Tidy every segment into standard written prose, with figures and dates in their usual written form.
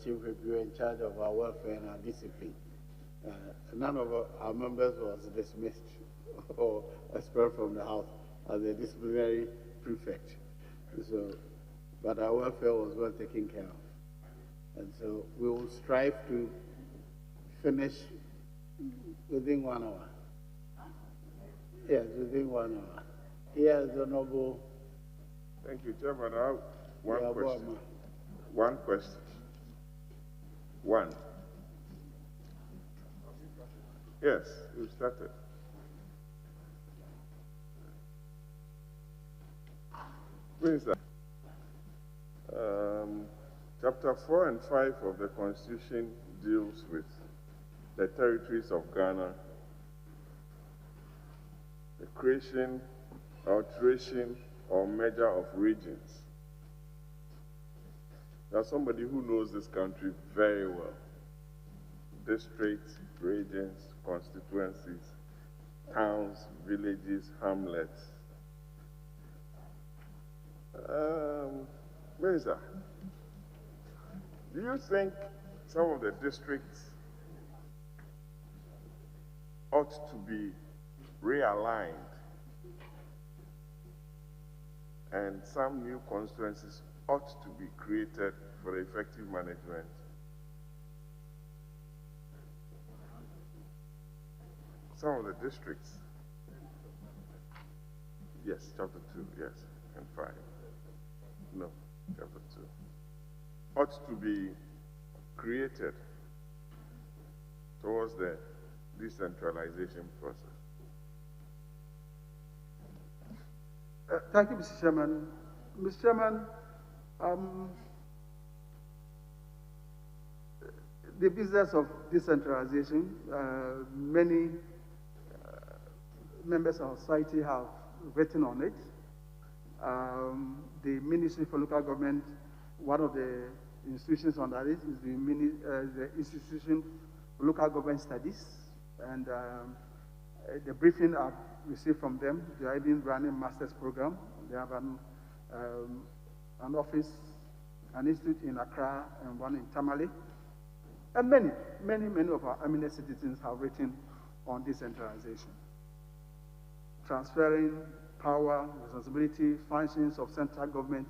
Chief Review in charge of our welfare and our discipline. None of our members was dismissed or expelled from the house as a disciplinary prefect. So, but our welfare was well taken care of. And so we will strive to finish within 1 hour. Yes, within 1 hour. Yes, Honorable. Thank you, Chairman. I have one question. One question. One. Yes, you started. Minister, Chapter 4 and 5 of the Constitution deals with the territories of Ghana, the creation, alteration, or merger of regions. There's somebody who knows this country very well. Districts, regions, constituencies, towns, villages, hamlets. Minister, do you think some of the districts ought to be realigned and some new constituencies ought to be created for the effective management? Some of the districts, yes, chapter 2, yes, and 5. No, chapter 2. Ought to be created towards the decentralization process. Thank you, Mr. Chairman. Mr. Chairman, the business of decentralization, many members of society have written on it. The Ministry for Local Government, one of the institutions under it is the Institution for Local Government Studies, and the briefing I've received from them, they are even running a master's program. They have an office, an institute in Accra and one in Tamale. And many of our eminent citizens have written on decentralization, transferring power, responsibility, functions of central government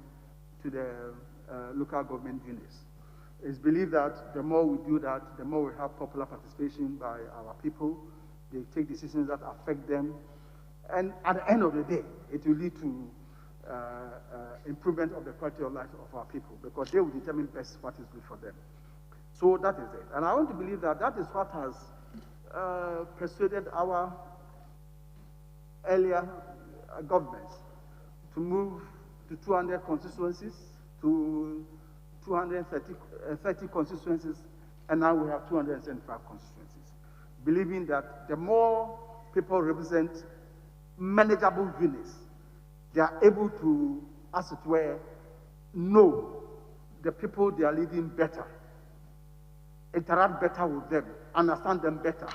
to the local government units. It's believed that the more we do that, the more we have popular participation by our people. They take decisions that affect them. And at the end of the day, it will lead to improvement of the quality of life of our people, because they will determine best what is good for them. So that is it. And I want to believe that that is what has persuaded our earlier governments to move to 200 constituencies, to 230 constituencies, and now we have 275 constituencies, believing that the more people represent manageable units, they are able to, as it were, know the people they are leading better, interact better with them, understand them better,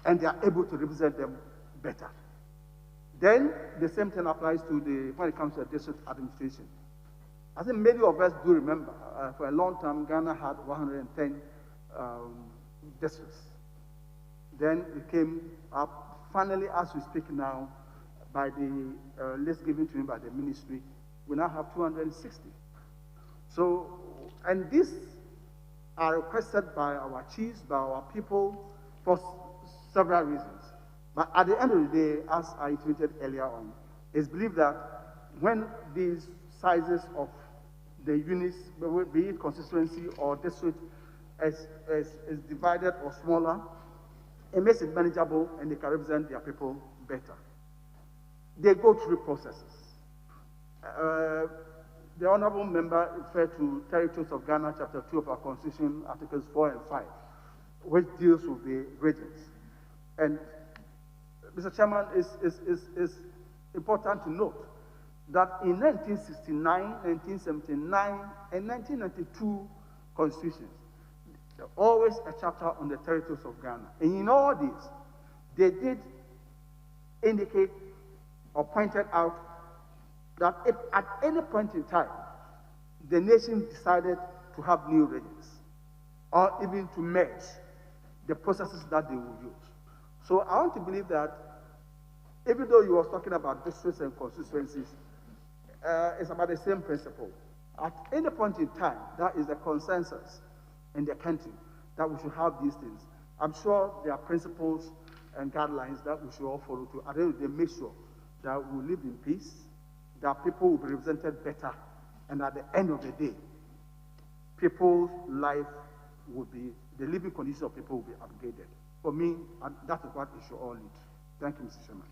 and they are able to represent them better. Then the same thing applies to when it comes to the district administration. I think many of us do remember, for a long time, Ghana had 110 districts. Then it came up, finally, as we speak now, by the list given to me by the ministry, we now have 260. So, and these are requested by our chiefs, by our people, for several reasons. But at the end of the day, as I tweeted earlier on, it's believed that when these sizes of the units, be it constituency or district, is divided or smaller, it makes it manageable and they can represent their people better. They go through processes. The Honorable Member referred to Territories of Ghana, Chapter 2 of our Constitution, Articles 4 and 5, which deals with the regions. And Mr. Chairman, it's important to note that in 1969, 1979, and 1992 constitutions, there's always a chapter on the territories of Ghana. And in all these, they did indicate or pointed out that if at any point in time, the nation decided to have new regions, or even to merge the processes that they will use. So I want to believe that even though you were talking about districts and constituencies, it's about the same principle. At any point in time, that is the consensus in the country that we should have these things. I'm sure there are principles and guidelines that we should all follow to. At the end of the day, make sure that we live in peace, that people will be represented better, and at the end of the day, people's life will be, the living conditions of people will be upgraded. For me, that is what it should all lead. Thank you, Mr. Chairman.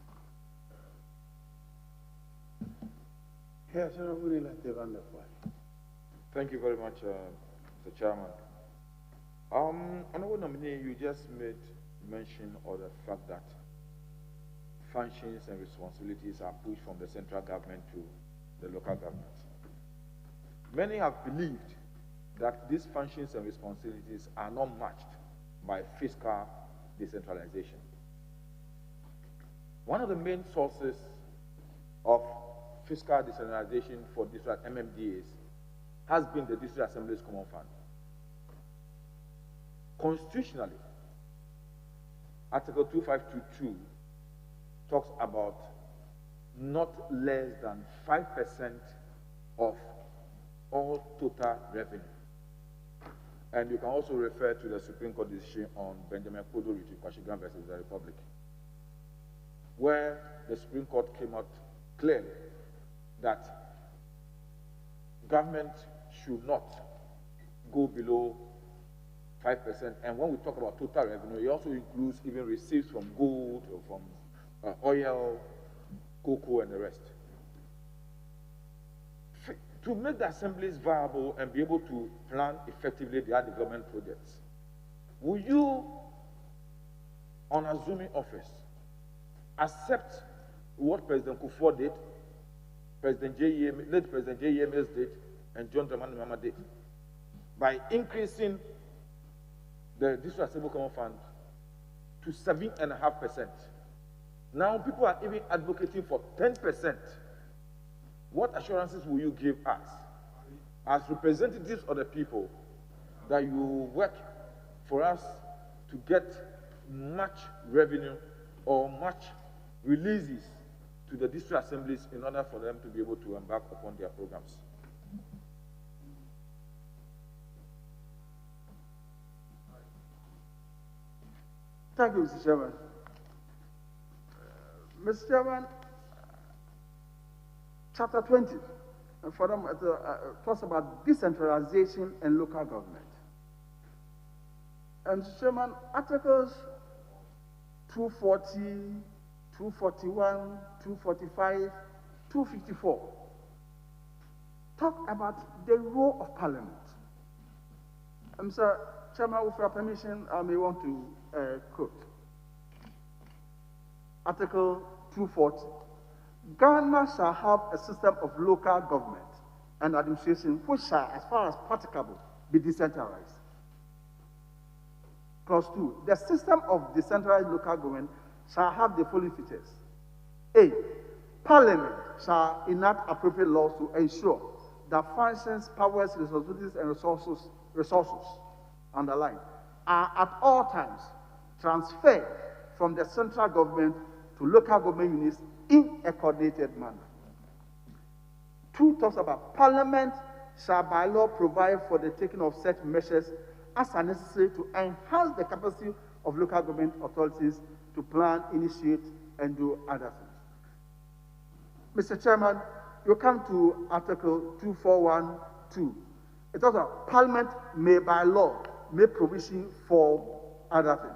Thank you very much, Mr. Chairman. Honorable nominee, you just made mention of the fact that functions and responsibilities are pushed from the central government to the local governments. Many have believed that these functions and responsibilities are not matched by fiscal decentralization. One of the main sources of fiscal decentralization for district MMDAs has been the District Assembly's Common Fund. Constitutionally, Article 2522 talks about not less than 5% of all total revenue. And you can also refer to the Supreme Court decision on Benjamin Kodo Kwashigan versus the Republic, where the Supreme Court came out clearly that government should not go below 5%. And when we talk about total revenue, it also includes even receipts from gold or from oil, cocoa, and the rest. To make the assemblies viable and be able to plan effectively their development projects, will you, on assuming office, accept what President Kufuor did, late President JEMS did, and John Dramani Mahama did, by increasing the District Assembly Common Fund to 7.5%? Now people are even advocating for 10%. What assurances will you give us as representatives of the people that you will work for us to get much revenue or much releases to the district assemblies in order for them to be able to embark upon their programs? Thank you, Mr. Chairman. Mr. Chairman, Chapter 20, for them, talks about decentralization and local government. And Mr. Chairman, Articles 240, 241, 245, 254 talk about the role of Parliament. Mr. Chairman, with your permission, I may want to quote Article 240. Ghana shall have a system of local government and administration which shall, as far as practicable, be decentralized. Clause 2. The system of decentralized local government shall have the following features. A. Parliament shall enact appropriate laws to ensure that functions, powers, responsibilities, and resources, underlined, are at all times transferred from the central government to local government units in a coordinated manner. 2 talks about Parliament shall by law provide for the taking of such measures as are necessary to enhance the capacity of local government authorities to plan, initiate, and do other things. Mr. Chairman, you come to Article 2412. It talks about Parliament may by law make provision for other things.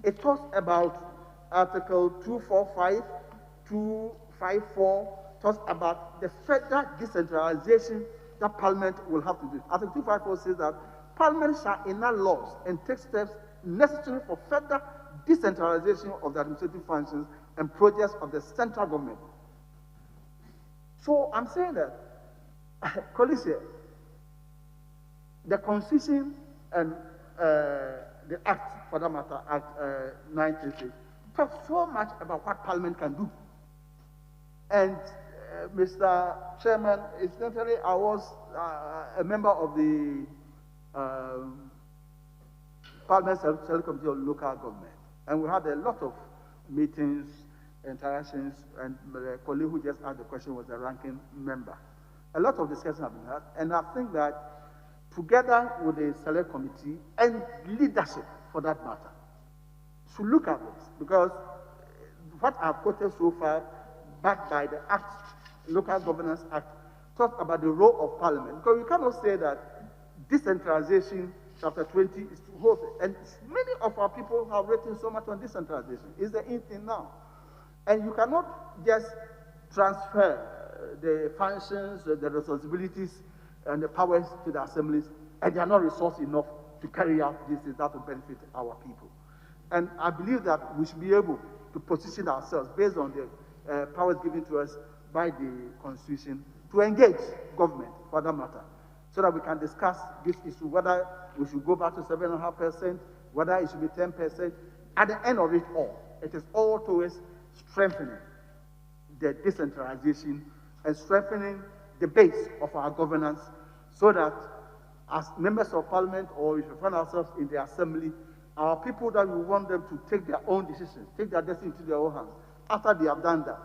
It talks about Article 245, 254 talks about the further decentralization that Parliament will have to do. Article 254 says that Parliament shall enact laws and take steps necessary for further decentralization of the administrative functions and projects of the central government. So I'm saying that, colleagues here, the Constitution and the Act, for that matter, Act 933, talks so much about what Parliament can do. And Mr. Chairman, incidentally, I was a member of the Parliament Select Committee of Local Government. And we had a lot of meetings, interactions, and the colleague who just asked the question was the ranking member. A lot of discussions have been had, and I think that together with the Select Committee and leadership, for that matter, should look at this, because what I've quoted so far, backed by the Act, Local Governance Act, talks about the role of Parliament. Because we cannot say that decentralization, chapter 20, is to hold it. And many of our people have written so much on decentralization. It's the in thing now. And you cannot just transfer the functions, the responsibilities, and the powers to the assemblies, and they are not resourced enough to carry out these things that will benefit our people. And I believe that we should be able to position ourselves based on the powers given to us by the Constitution to engage government, for that matter, so that we can discuss this issue, whether we should go back to 7.5%, whether it should be 10%. At the end of it all, it is all towards strengthening the decentralization and strengthening the base of our governance, so that as members of Parliament, or if we find ourselves in the Assembly, our people that we want them to take their own decisions, take their destiny into their own hands. After they have done that,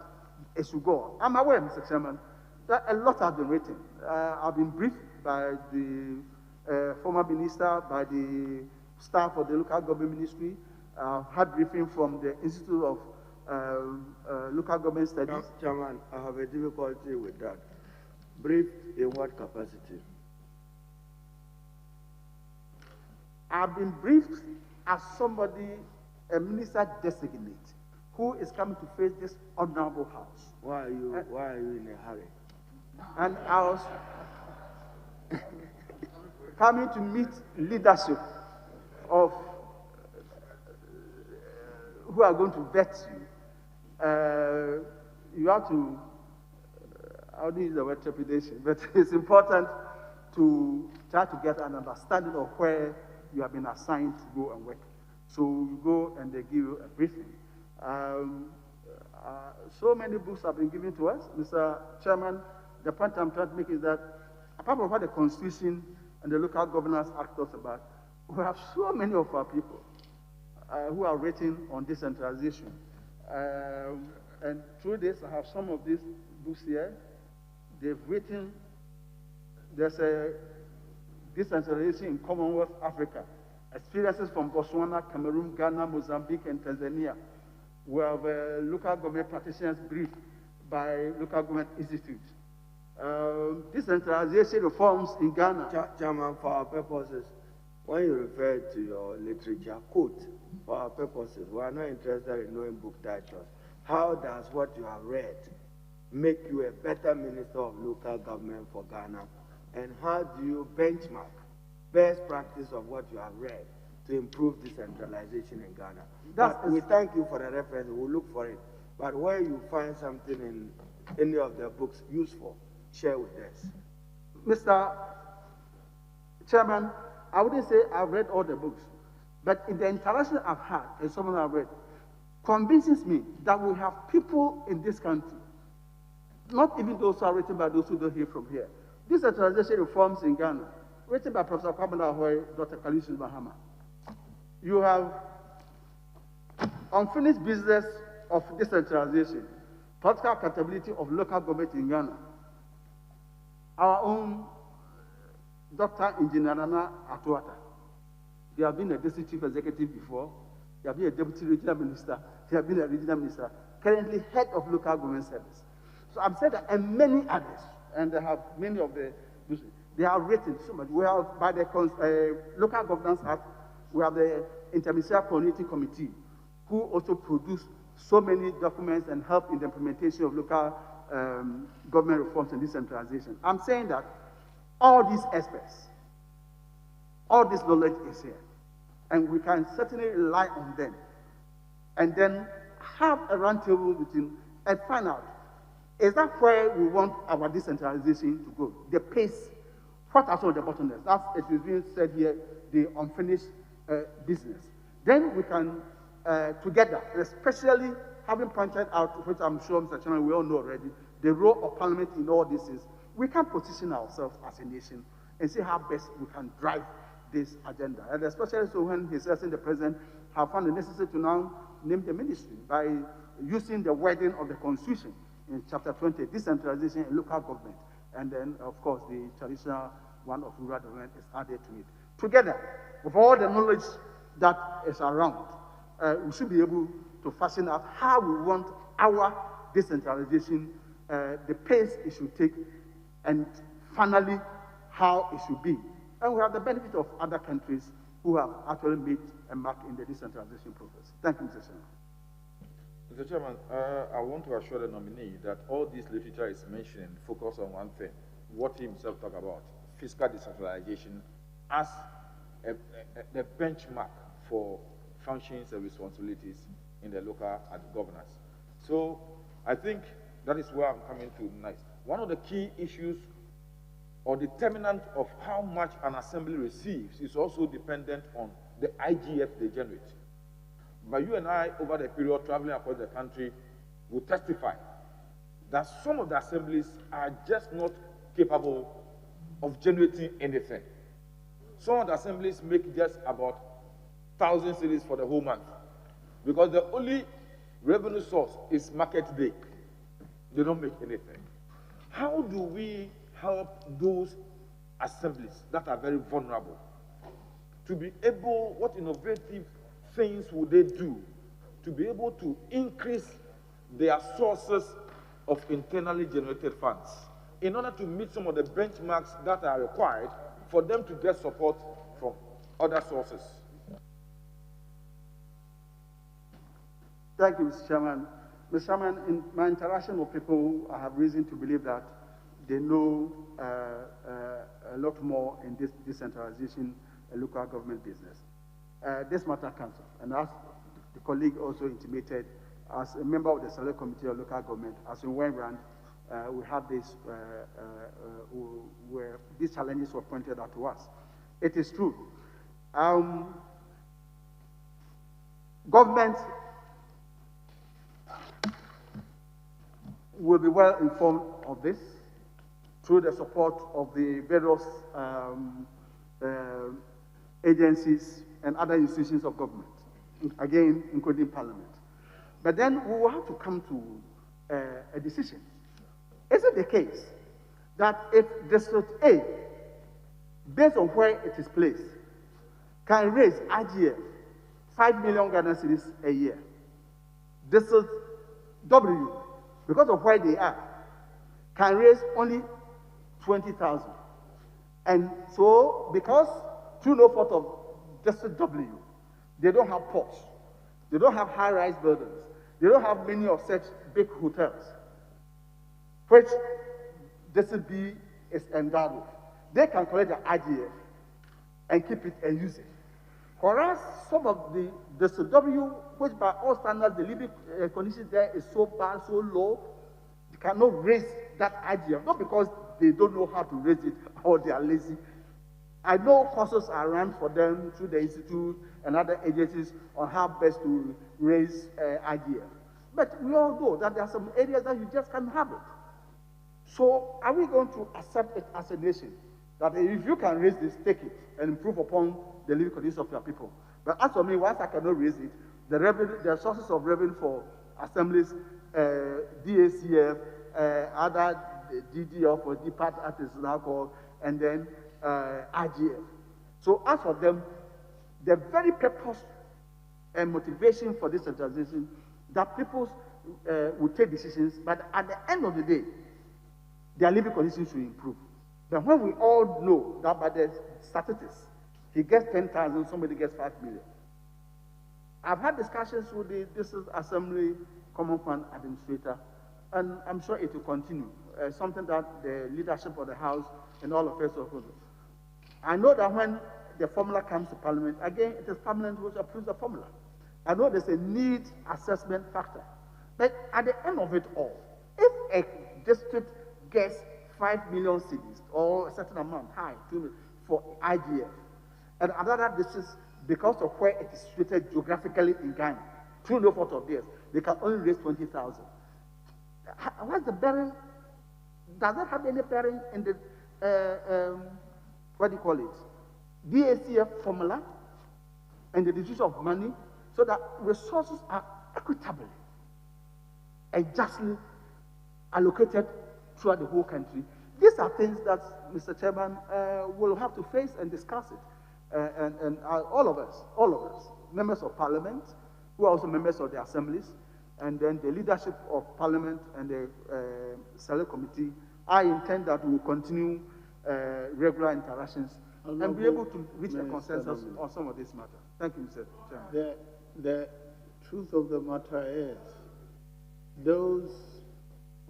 it should go on. I'm aware, Mr. Chairman, that a lot has been written. I've been briefed by the former minister, by the staff of the local government ministry. I've had briefing from the Institute of Local Government Studies. Chairman, I have a difficulty with that. Briefed in what capacity? I've been briefed as somebody, a minister-designate, who is coming to face this honorable house. Why are you in a hurry? And I was coming to meet leadership of who are going to vet you. You have to, I wouldn't use the word trepidation, but it's important to try to get an understanding of where you have been assigned to go and work. So you go and they give you a briefing. So many books have been given to us. Mr. Chairman, the point I'm trying to make is that apart from what the Constitution and the Local Governance Act talks about, we have so many of our people who are written on decentralization. And through this, I have some of these books here. They've written, there's a Decentralization in Commonwealth Africa, experiences from Botswana, Cameroon, Ghana, Mozambique, and Tanzania. We have local government practitioners briefed by local government institutes. Decentralization reforms in Ghana. Chairman, for our purposes, when you refer to your literature, quote, for our purposes, we are not interested in knowing book titles. How does what you have read make you a better minister of local government for Ghana? And how do you benchmark best practice of what you have read to improve decentralization in Ghana? We thank you for the reference. We'll look for it. But where you find something in any of the books useful, share with us. Mr. Chairman, I wouldn't say I've read all the books, but in the interaction I've had and some of them I've read, convinces me that we have people in this country, not even those who are written by those who don't hear from here. Decentralization reforms in Ghana, written by Professor Kwabena Ahoy, Dr. Kalisu Mahama. You have unfinished business of decentralization, political accountability of local government in Ghana. Our own Dr. Engineer Nana Atuata. They have been a district chief executive before. They have been a deputy regional minister. They have been a regional minister. Currently head of local government service. So I'm saying that, and many others, and they have many of the, they have written so much. We have, by the Local Governance Act, we have the Interministerial Coordinating Committee, who also produce so many documents and help in the implementation of local government reforms and decentralization. I'm saying that all these aspects, all this knowledge is here, and we can certainly rely on them, and then have a roundtable between and find out, is that where we want our decentralization to go? The pace, what are some of the bottlenecks? That's, it is being said here, the unfinished business. Then we can, together, especially having pointed out, which I'm sure, Mr. Chairman, we all know already, the role of Parliament in all this is, we can position ourselves as a nation and see how best we can drive this agenda. And especially so when His Excellency the President have found it necessary to now name the ministry by using the wording of the Constitution in Chapter 20, Decentralization in Local Government. And then, of course, the traditional one of rural development is added to it. Together, with all the knowledge that is around, we should be able to fashion out how we want our decentralization, the pace it should take, and finally, how it should be. And we have the benefit of other countries who have actually made a mark in the decentralization process. Thank you, Mr. Chairman. Mr. Chairman, I want to assure the nominee that all this literature is mentioning focus on one thing, what he himself talked about, fiscal decentralization as the benchmark for functions and responsibilities in the local governance. So I think that is where I'm coming to next. One of the key issues or determinant of how much an assembly receives is also dependent on the IGF they generate. But you and I, over the period traveling across the country, will testify that some of the assemblies are just not capable of generating anything. Some of the assemblies make just about 1,000 cedis for the whole month because the only revenue source is market day. They don't make anything. How do we help those assemblies that are very vulnerable to be able, what innovative things would they do to be able to increase their sources of internally generated funds in order to meet some of the benchmarks that are required for them to get support from other sources? Thank you, Mr. Chairman. Mr. Chairman, in my interaction with people, I have reason to believe that they know a lot more in this decentralization and local government business. This matter comes up, and as the colleague also intimated, as a member of the Select Committee of Local Government, as in Wayne we have this, where these challenges were pointed out to us. It is true. Government will be well informed of this through the support of the various agencies and other institutions of government, again, including Parliament. But then we will have to come to a decision. Is it the case that if District A, based on where it is placed, can raise IGF 5 million Ghana cedis a year, District W, because of where they are, can raise only 20,000. And so, because through no fault of District W, they don't have ports, they don't have high-rise buildings, they don't have many of such big hotels, which District B is endowed with. They can collect the IGF and keep it and use it. Whereas some of the District W, which by all standards, the living conditions there is so bad, so low, they cannot raise that IGF, not because they don't know how to raise it or they are lazy. I know courses are run for them through the institute and other agencies on how best to raise IGF. But we all know that there are some areas that you just can't have it. So are we going to accept it as a nation? That if you can raise this, take it and improve upon the living conditions of your people. But as for me, once I cannot raise it, the revenue, the sources of revenue for assemblies, DACF, other DDF or depart as it's now called, and then IGF. So as for them, the very purpose and motivation for this centralization, that people will take decisions, but at the end of the day, their living conditions should improve. But when we all know that by the statistics, he gets 10,000, somebody gets 5 million. I've had discussions with the District Assembly Common Fund Administrator, and I'm sure it will continue. Something that the leadership of the House and all of us will do. I know that when the formula comes to Parliament, again, it is Parliament which approves the formula. I know there's a need assessment factor. But at the end of it all, if a district gets 5 million cedis or a certain amount, high, for IGF, and another district, because of where it is situated geographically in Ghana, through no fault of theirs, they can only raise 20,000. What's the bearing? Does that have any bearing in the, what do you call it? DACF formula and the distribution of money so that resources are equitably and justly allocated throughout the whole country. These are things that, Mr. Chairman, will have to face and discuss it. And all of us, members of parliament, who are also members of the assemblies, and then the leadership of parliament and the select committee, I intend that we will continue regular interactions and be able to reach a consensus on some of this matter. Thank you, Mr. Chairman. The truth of the matter is, those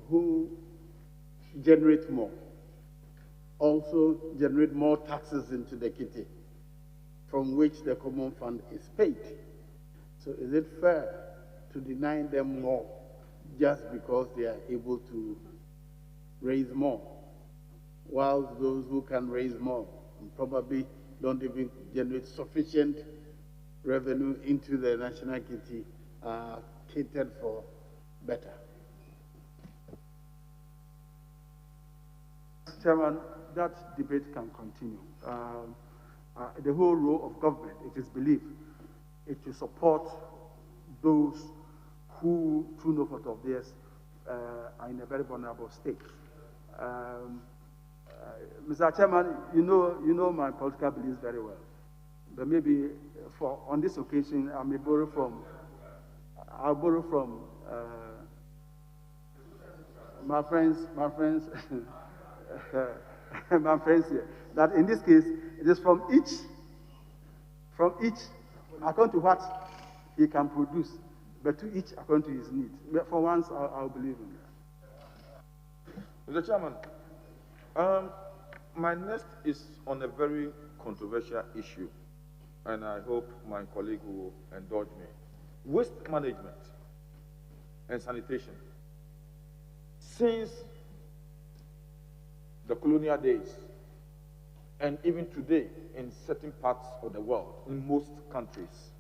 who generate more also generate more taxes into the kitty, from which the common fund is paid. So is it fair to deny them more just because they are able to raise more, whilst those who can raise more and probably don't even generate sufficient revenue into the national kitty are catered for better? Chairman, that debate can continue. The whole role of government, it is believed, is to support those who, through no fault of theirs, are in a very vulnerable state. Mr. Chairman, you know my political beliefs very well, but maybe on this occasion I'll borrow from my friends, my friends here. That in this case, it is from each, according to what he can produce, but to each according to his need. But for once, I'll believe in that. Mr. Chairman, my next is on a very controversial issue, and I hope my colleague will indulge me. Waste management and sanitation. Since the colonial days, and even today in certain parts of the world, in most countries,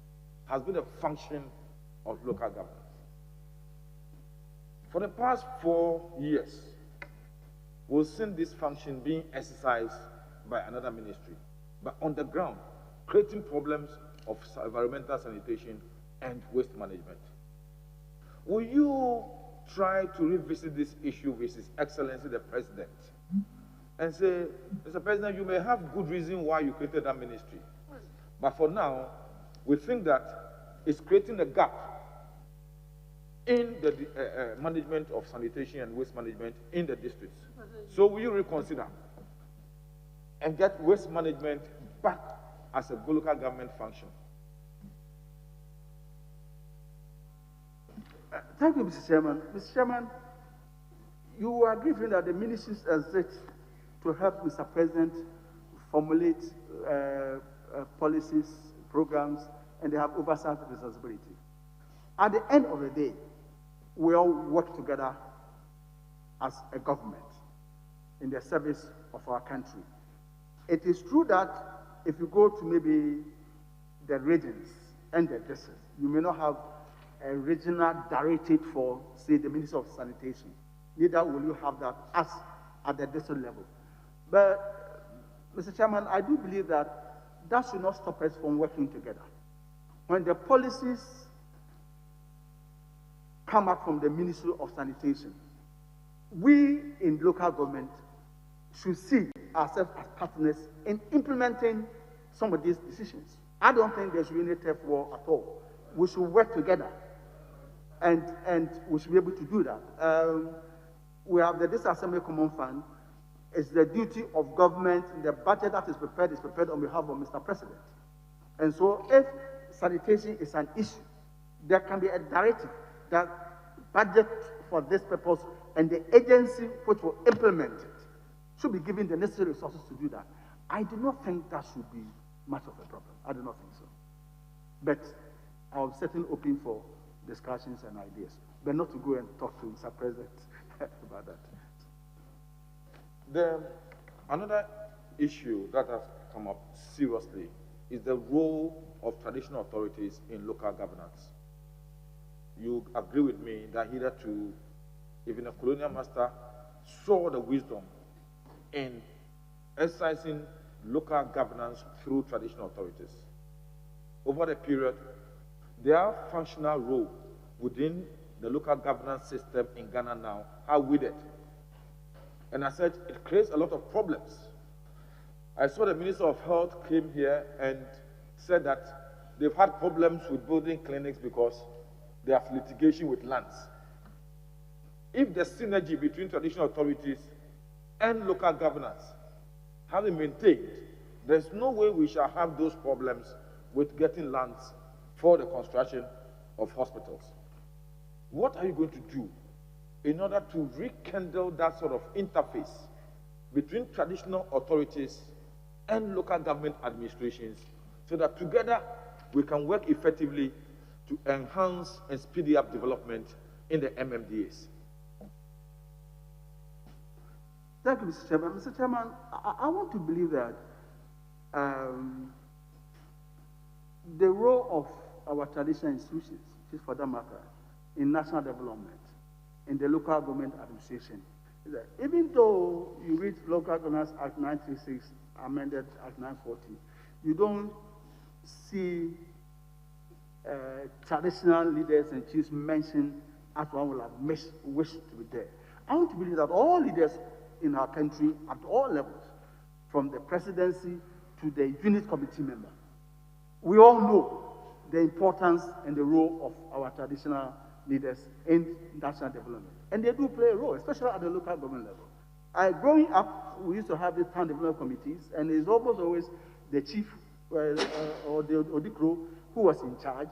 has been a function of local government. For the past 4 years, we've seen this function being exercised by another ministry, but on the ground, creating problems of environmental sanitation and waste management. Will you try to revisit this issue with His Excellency the President and say, Mr. President, you may have good reason why you created that ministry, but for now, we think that it's creating a gap in the management of sanitation and waste management in the districts. So will you reconsider and get waste management back as a local government function? Thank you, Mr. Chairman. Mr. Chairman, you agree with me that the ministries exist to help Mr. President formulate policies, programs, and they have oversight responsibility. At the end of the day, we all work together as a government in the service of our country. It is true that if you go to maybe the regions and the districts, you may not have a regional directorate for, say, the Minister of Sanitation. Neither will you have that as at the district level. But, Mr. Chairman, I do believe that that should not stop us from working together. When the policies come out from the Ministry of Sanitation, we in local government should see ourselves as partners in implementing some of these decisions. I don't think there should be any turf war at all. We should work together, and we should be able to do that. We have the District Assembly Common Fund. It's the duty of government. The budget that is prepared on behalf of Mr. President. And so if sanitation is an issue, there can be a directive that budget for this purpose, and the agency which will implement it should be given the necessary resources to do that. I do not think that should be much of a problem. I do not think so. But I'm certainly open for discussions and ideas, but not to go and talk to Mr. President about that. Another issue that has come up seriously is the role of traditional authorities in local governance. You agree with me that hitherto, even a colonial master saw the wisdom in exercising local governance through traditional authorities. Over the period, their functional role within the local governance system in Ghana now are withered. And I said, it creates a lot of problems. I saw the Minister of Health came here and said that they've had problems with building clinics because they have litigation with lands. If the synergy between traditional authorities and local governance have been maintained, there's no way we shall have those problems with getting lands for the construction of hospitals. What are you going to do in order to rekindle that sort of interface between traditional authorities and local government administrations so that together we can work effectively to enhance and speed up development in the MMDAs? Thank you, Mr. Chairman. Mr. Chairman, I want to believe that the role of our traditional institutions, which is for that matter, in national development, in the local government administration, is that even though you read Local Governance Act 936, amended Act 940, you don't see traditional leaders and chiefs mentioned as one would have wished to be there. I want to believe that all leaders in our country at all levels, from the presidency to the unit committee member, we all know the importance and the role of our traditional leaders in national development. And they do play a role, especially at the local government level. Growing up, we used to have these town development committees, and it's almost always the chief or the Odikro who was in charge,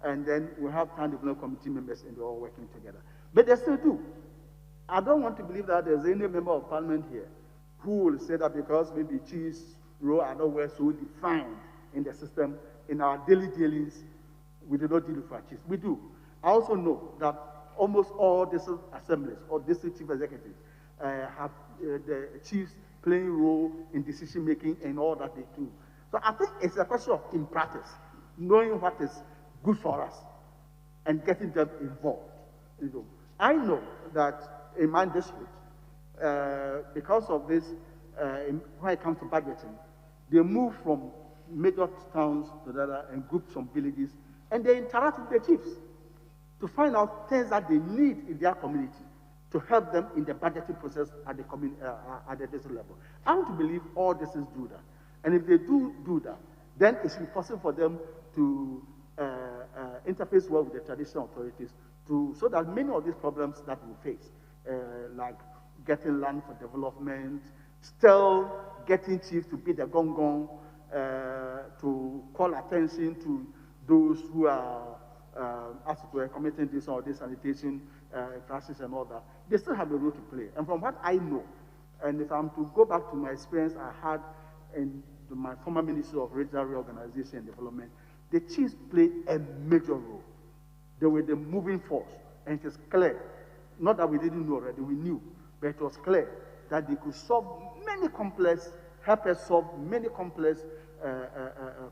and then we have town development committee members, and they're all working together. But they still do. I don't want to believe that there's any member of parliament here who will say that because maybe chief's role are not well so defined in the system, in our daily dealings, we do not deal with our chiefs. We do. I also know that almost all district assemblies or district chief executives have the chiefs playing a role in decision making and all that they do. So I think it's a question of, in practice, knowing what is good for us and getting them involved. You know, I know that in my district, because of this, when it comes to budgeting, they move from major towns to the other and groups from villages, and they interact with the chiefs to find out things that they need in their community to help them in the budgeting process at the district level. I want to believe all districts do that. And if they do that, then it's possible for them to interface well with the traditional authorities so that many of these problems that we face, like getting land for development, still getting chiefs to beat the gong, to call attention to those who are committing this or this sanitation infractions and all that, they still have a role to play. And from what I know, and if I'm to go back to my experience I had in my former Ministry of Regional Reorganization and Development, the chiefs played a major role. They were the moving force, and it is clear, not that we didn't know already, we knew, but it was clear that they could solve help us solve many complex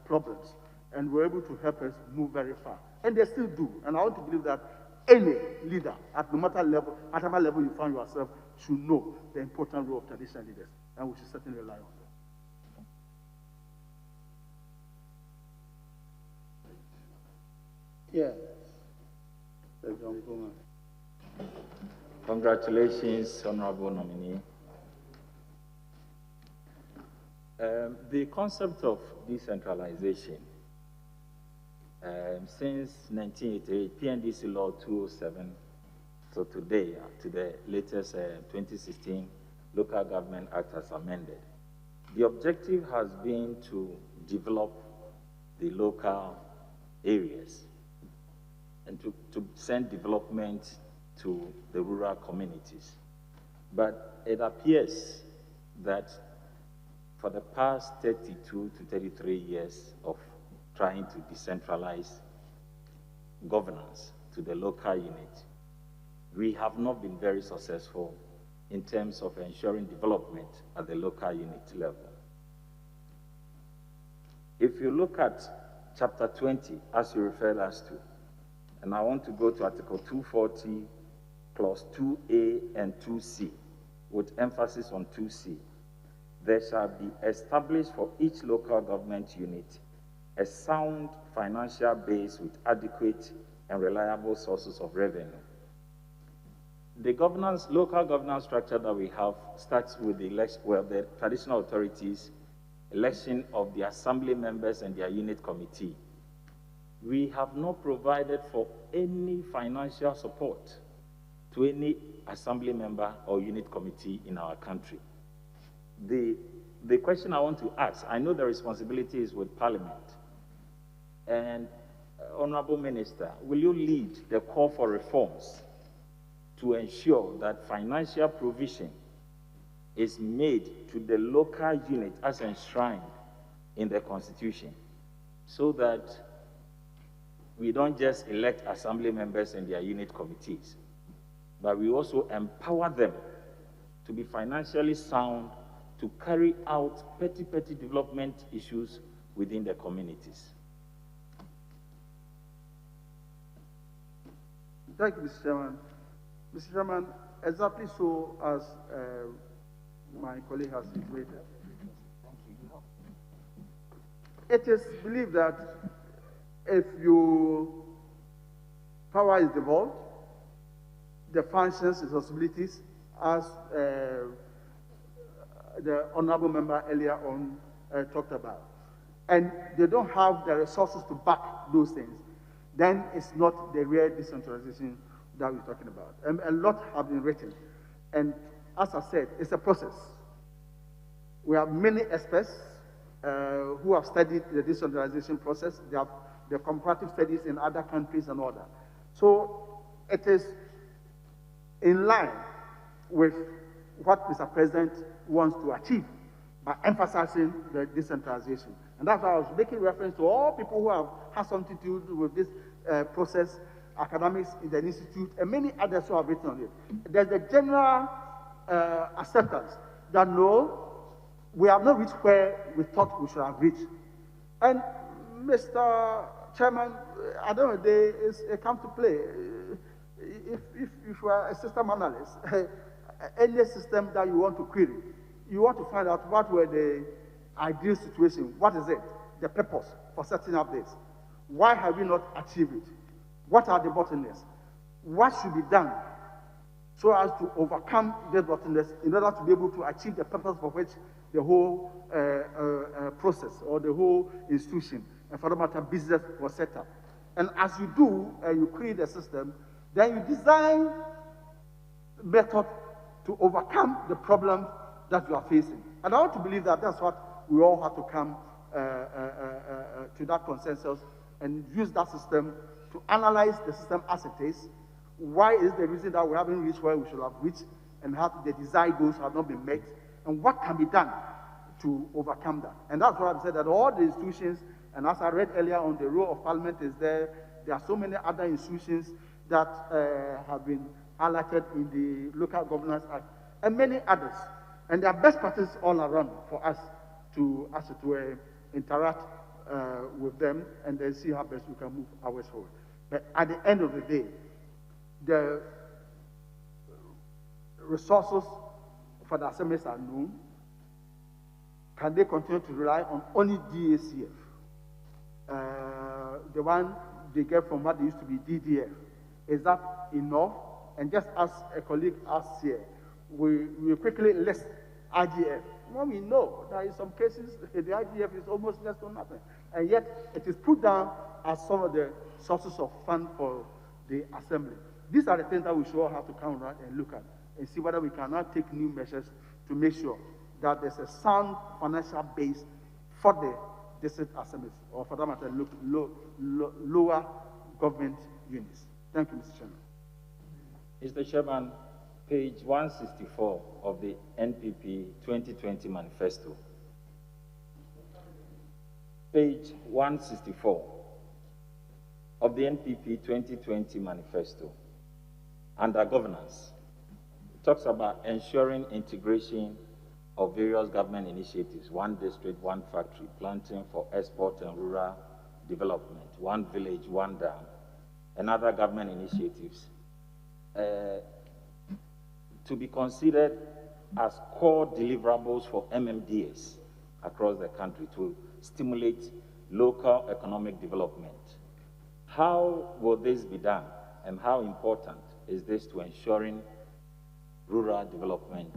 problems, and were able to help us move very far. And they still do. And I want to believe that any leader, at no matter level, at whatever level you find yourself, should know the important role of traditional leaders, and we should certainly rely on them. Yes. Congratulations, Honorable Nominee. The concept of decentralization, since 1988, PNDC Law 207, so today, to the latest 2016 Local Government Act as amended, the objective has been to develop the local areas and to send development to the rural communities. But it appears that for the past 32 to 33 years of trying to decentralize governance to the local unit, we have not been very successful in terms of ensuring development at the local unit level. If you look at Chapter 20, as you referred us to, and I want to go to Article 240, Clause 2A and 2C, with emphasis on 2C. there shall be established for each local government unit a sound financial base with adequate and reliable sources of revenue. The local governance structure that we have starts with the election, well, the traditional authorities, election of the assembly members and their unit committee. We have not provided for any financial support to any assembly member or unit committee in our country. The question I want to ask, I know the responsibility is with Parliament, and Honorable Minister, will you lead the call for reforms to ensure that financial provision is made to the local unit as enshrined in the Constitution, so that we don't just elect assembly members and their unit committees, but we also empower them to be financially sound to carry out petty development issues within the communities? Thank you, Mr. Chairman. Mr. Chairman, exactly so as my colleague has situated. It is believed that if your power is devolved, the functions, responsibilities, as the honorable member earlier on talked about, and they don't have the resources to back those things, then it's not the real decentralization that we're talking about. And a lot have been written. And as I said, it's a process. We have many experts who have studied the decentralization process. They have the comparative studies in other countries and all that. So it is in line with what Mr. President wants to achieve by emphasizing the decentralization. And that's why I was making reference to all people who have had something to do with this process, academics in the institute, and many others who have written on it. There's a general acceptance that no, we have not reached where we thought we should have reached. And Mr. Chairman, at the end of the day, it comes to play. If you are a system analyst, any system that you want to query, you want to find out what were the ideal situation, what is it, the purpose for setting up this. Why have we not achieved it? What are the bottlenecks? What should be done so as to overcome the bottlenecks in order to be able to achieve the purpose for which the whole process or the whole institution, and for the matter business, was set up. And as you do, you create a system, then you design method to overcome the problem that you are facing. And I want to believe that that's what we all have to come to that consensus and use that system to analyze the system as it is. Why is the reason that we haven't reached where we should have reached, and how the desired goals have not been met, and what can be done to overcome that. And that's why I've said that all the institutions, and as I read earlier on, the role of Parliament is there. There are so many other institutions that have been highlighted in the Local Governance Act, and many others. And there are best practices all around for us to interact with them and then see how best we can move ours forward. But at the end of the day, the resources for the assemblies are known. Can they continue to rely on only DACF? The one they get from what they used to be DDF. Is that enough? And just as a colleague asked here, we quickly list IGF. Well, we know that in some cases the IGF is almost less to nothing. And yet it is put down as some of the sources of fund for the assembly. These are the things that we should all have to come around and look at and see whether we can now take new measures to make sure that there's a sound financial base for the district assemblies, or for that matter, lower government units. Thank you, Mr. Chairman. Mr. Chairman, page 164 of the NPP 2020 manifesto. Page 164 of the NPP 2020 manifesto. Under governance, it talks about ensuring integration of various government initiatives: one district, one factory, planting for export and rural development, one village, one dam, and other government initiatives to be considered as core deliverables for MMDAs across the country to stimulate local economic development. How will this be done, and how important is this to ensuring rural development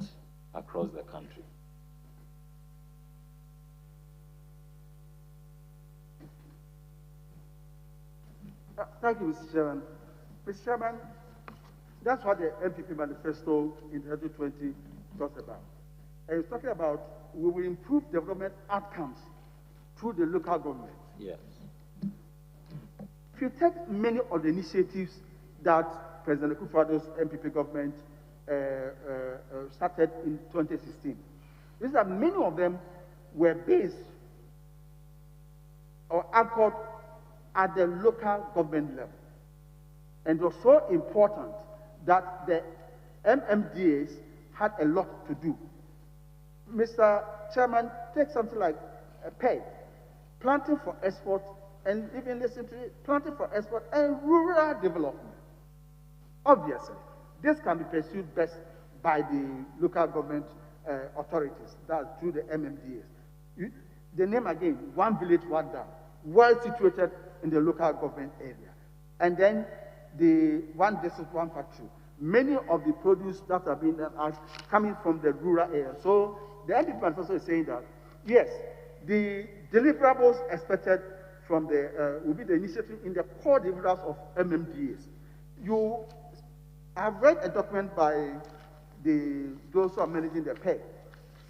across the country? Thank you, Mr. Chairman. Mr. Chairman, that's what the MPP manifesto in 2020 talks about. And it's talking about we will improve development outcomes through the local government. Yes. If you take many of the initiatives that President Akufo-Addo's MPP government started in 2016, is that many of them were based or anchored at the local government level. And it was so important that the MMDAs had a lot to do. Mr. Chairman, take something like PEG, planting for export, and even listen to it, planting for export and rural development. Obviously, this can be pursued best by the local government authorities, that's through the MMDAs. The name again, one village, one dam, well situated in the local government area. And then the one district, one factory. Many of the produce that are being done are coming from the rural area. So the MPP manifesto is saying that, yes, the deliverables expected from the, will be the initiative in the core deliverables of MMDAs. You have read a document by those who are managing the PEG,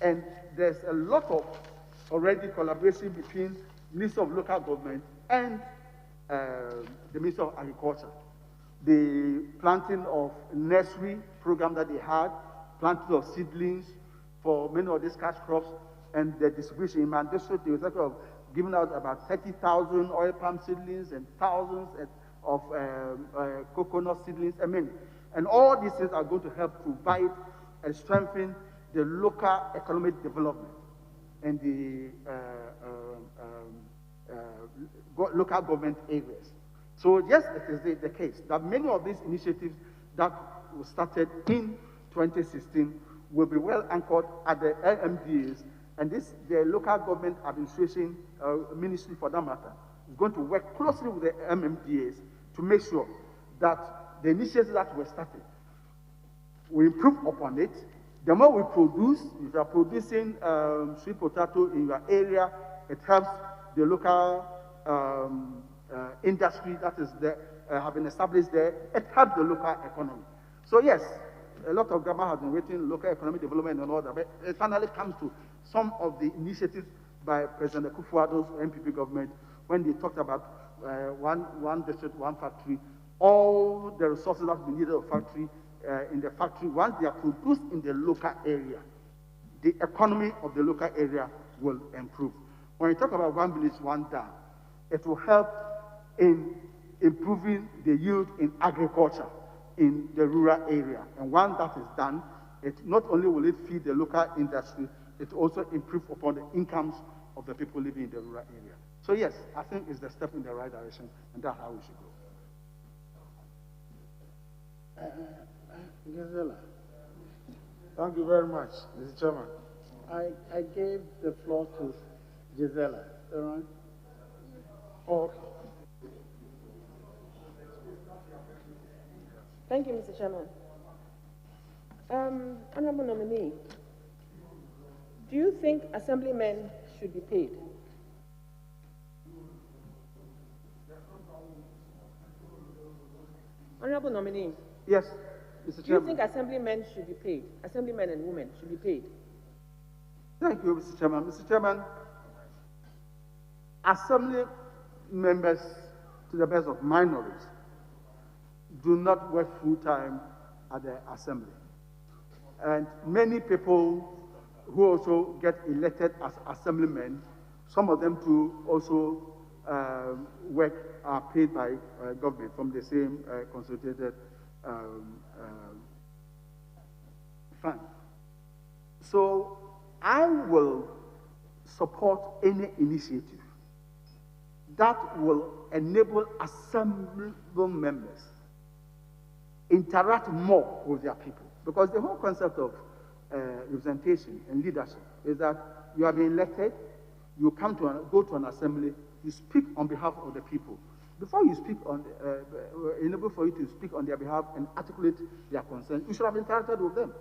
and there's a lot of already collaboration between Minister of Local Government and the Minister of Agriculture. The planting of nursery program that they had, planting of seedlings for many of these cash crops, and the distribution. In my district, they were talking of giving out about 30,000 oil palm seedlings and thousands of coconut seedlings, I mean. And all these things are going to help provide and strengthen the local economic development and the local government areas. So yes, it is the case that many of these initiatives that were started in 2016 will be well anchored at the LMDAs, and the local government administration ministry, for that matter, is going to work closely with the MMDAs to make sure that the initiatives that were started, we improve upon it. The more we produce, if you are producing sweet potato in your area, it helps the local industry that is there, have been established there. It helps the local economy. So yes, a lot of grammar has been written, local economic development and all that, but it finally comes to some of the initiatives by President Akufo-Addo's MPP government when they talked about one district, one factory, all the resources that we needed in the factory, once they are produced in the local area, the economy of the local area will improve. When you talk about one village, one dam, it will help in improving the yield in agriculture in the rural area. And once that is done, it not only will it feed the local industry, it also improve upon the incomes of the people living in the rural area. So yes, I think it's the step in the right direction, and that's how we should go. Gisela, Thank you very much, Mr. Chairman. I gave the floor to Gisela, all right? Oh, okay. Thank you, Mr. Chairman. Honorable nominee, do you think assemblymen should be paid? Honorable nominee. Yes, Mr. Chairman. Do you think assemblymen should be paid? Assemblymen and women should be paid? Thank you, Mr. Chairman. Mr. Chairman, assembly members, to the best of my knowledge, do not work full-time at the assembly. And many people who also get elected as assemblymen, some of them too also work, are paid by government from the same consolidated fund. So I will support any initiative that will enable assembly members interact more with their people. Because the whole concept of representation and leadership is that you are being elected, you go to an assembly, you speak on behalf of the people. Before you speak enable for you to speak on their behalf and articulate their concerns, you should have interacted with them.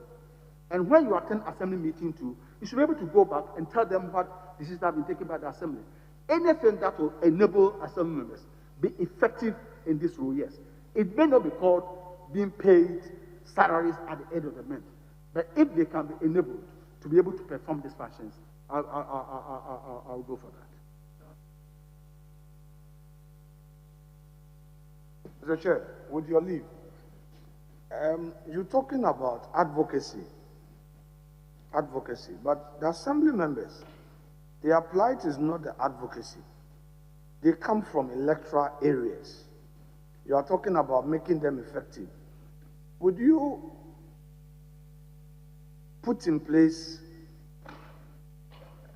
And when you attend assembly meeting too, you should be able to go back and tell them what decisions have been taken by the assembly. Anything that will enable assembly members be effective in this role, yes. It may not be called being paid salaries at the end of the month, but if they can be enabled to be able to perform these functions, I'll go for that. Mr. Chair, with your leave, you're talking about advocacy, but the assembly members, their plight is not the advocacy. They come from electoral areas. You are talking about making them effective. Would you put in place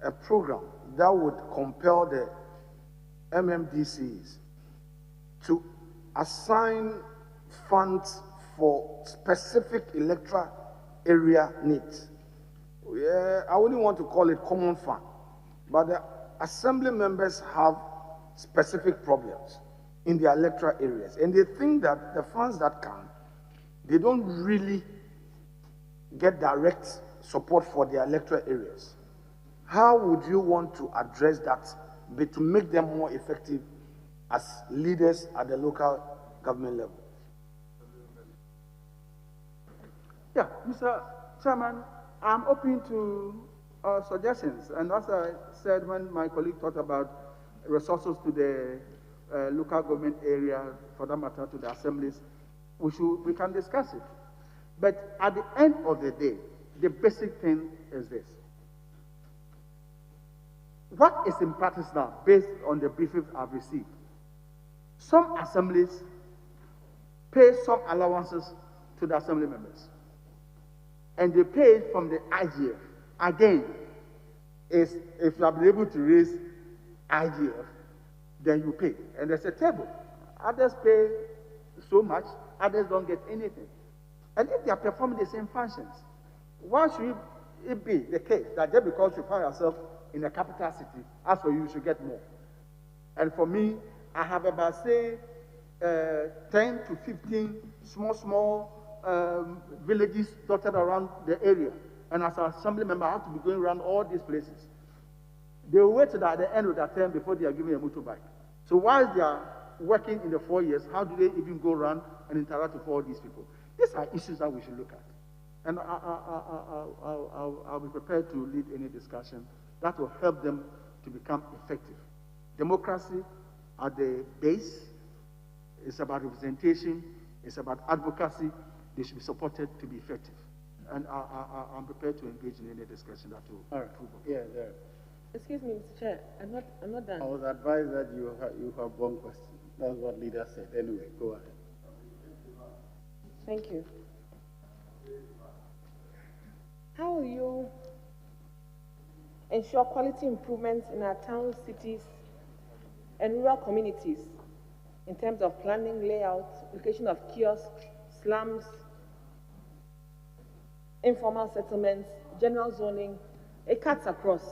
a program that would compel the MMDCs to assign funds for specific electoral area needs? Yeah, I wouldn't want to call it common fund, but the assembly members have specific problems in their electoral areas, and they think that the funds that come, they don't really get direct support for their electoral areas. How would you want to address that, but to make them more effective as leaders at the local government level? Yeah, Mr. Chairman, I'm open to suggestions. And as I said when my colleague talked about resources to the local government area, for that matter, to the assemblies, we can discuss it. But at the end of the day, the basic thing is this. What is in practice now, based on the briefings I've received? Some assemblies pay some allowances to the assembly members, and they pay it from the IGF. Again, if you have been able to raise IGF, then you pay. And there's a table. Others pay so much, others don't get anything. And if they are performing the same functions, why should it be the case that just because you find yourself in a capital city, as for you should get more? And for me, I have about, say, 10 to 15 small villages dotted around the area. And as an assembly member, I have to be going around all these places. They will wait till at the end of that term before they are given a motorbike. So while they are working in the 4 years, how do they even go around and interact with all these people? These are issues that we should look at. And I'll be prepared to lead any discussion that will help them to become effective. Democracy at the base is about representation, it's about advocacy. They should be supported to be effective. And I'm prepared to engage in any discussion that will improve. Yeah, there. Excuse me, Mr. Chair, I'm not done. I was advised that you have one question. That's what leader said. Anyway, go ahead. Thank you. How will you ensure quality improvements in our towns, cities, and rural communities in terms of planning, layout, location of kiosks, slums, informal settlements, general zoning? It cuts across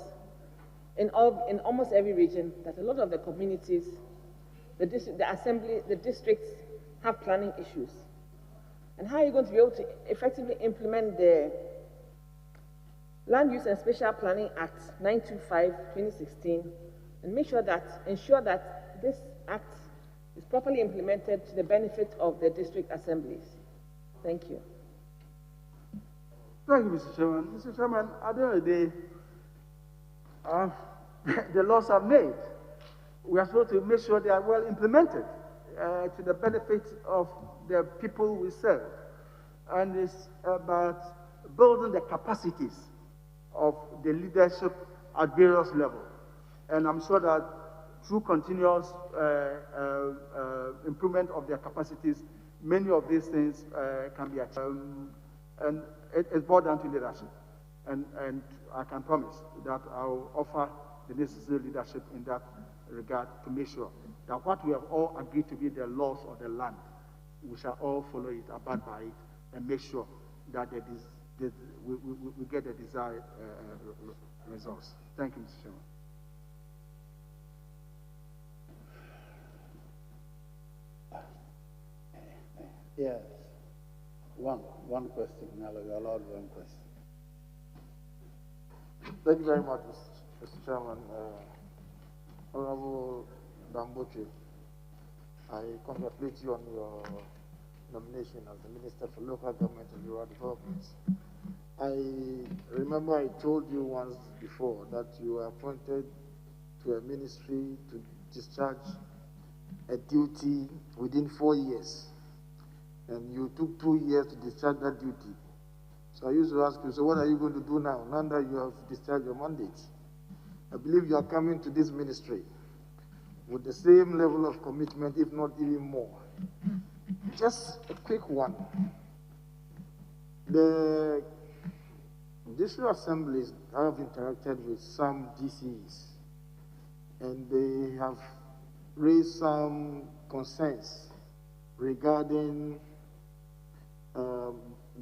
in almost every region that a lot of the communities, the assembly, the districts have planning issues. And how are you going to be able to effectively implement the Land Use and Spatial Planning Act 925/2016 and ensure that this act is properly implemented to the benefit of the district assemblies? Thank you. Thank you, Mr. Chairman. Mr. Chairman, at the end of the day, the laws are made. We are supposed to make sure they are well implemented to the benefit of the people we serve. And it's about building the capacities of the leadership at various levels. And I'm sure that through continuous improvement of their capacities, many of these things can be achieved. And it's boiled down to leadership. And I can promise that I will offer the necessary leadership in that regard to make sure that what we have all agreed to be the laws of the land, we shall all follow it, abide by it, and make sure that the we get the desired results. Thank you, Mr. Chairman. Yes. One question. Now you're allowed one question. Thank you very much, Mr. Chairman. Honorable Botwe, I congratulate you on your nomination as the Minister for Local Government and Rural Development. I remember I told you once before that you were appointed to a ministry to discharge a duty within 4 years. And you took 2 years to discharge that duty. So I used to ask you, so what are you going to do now that you have discharged your mandate? I believe you are coming to this ministry with the same level of commitment, if not even more. Just a quick one. The district assemblies have interacted with some DCs, and they have raised some concerns regarding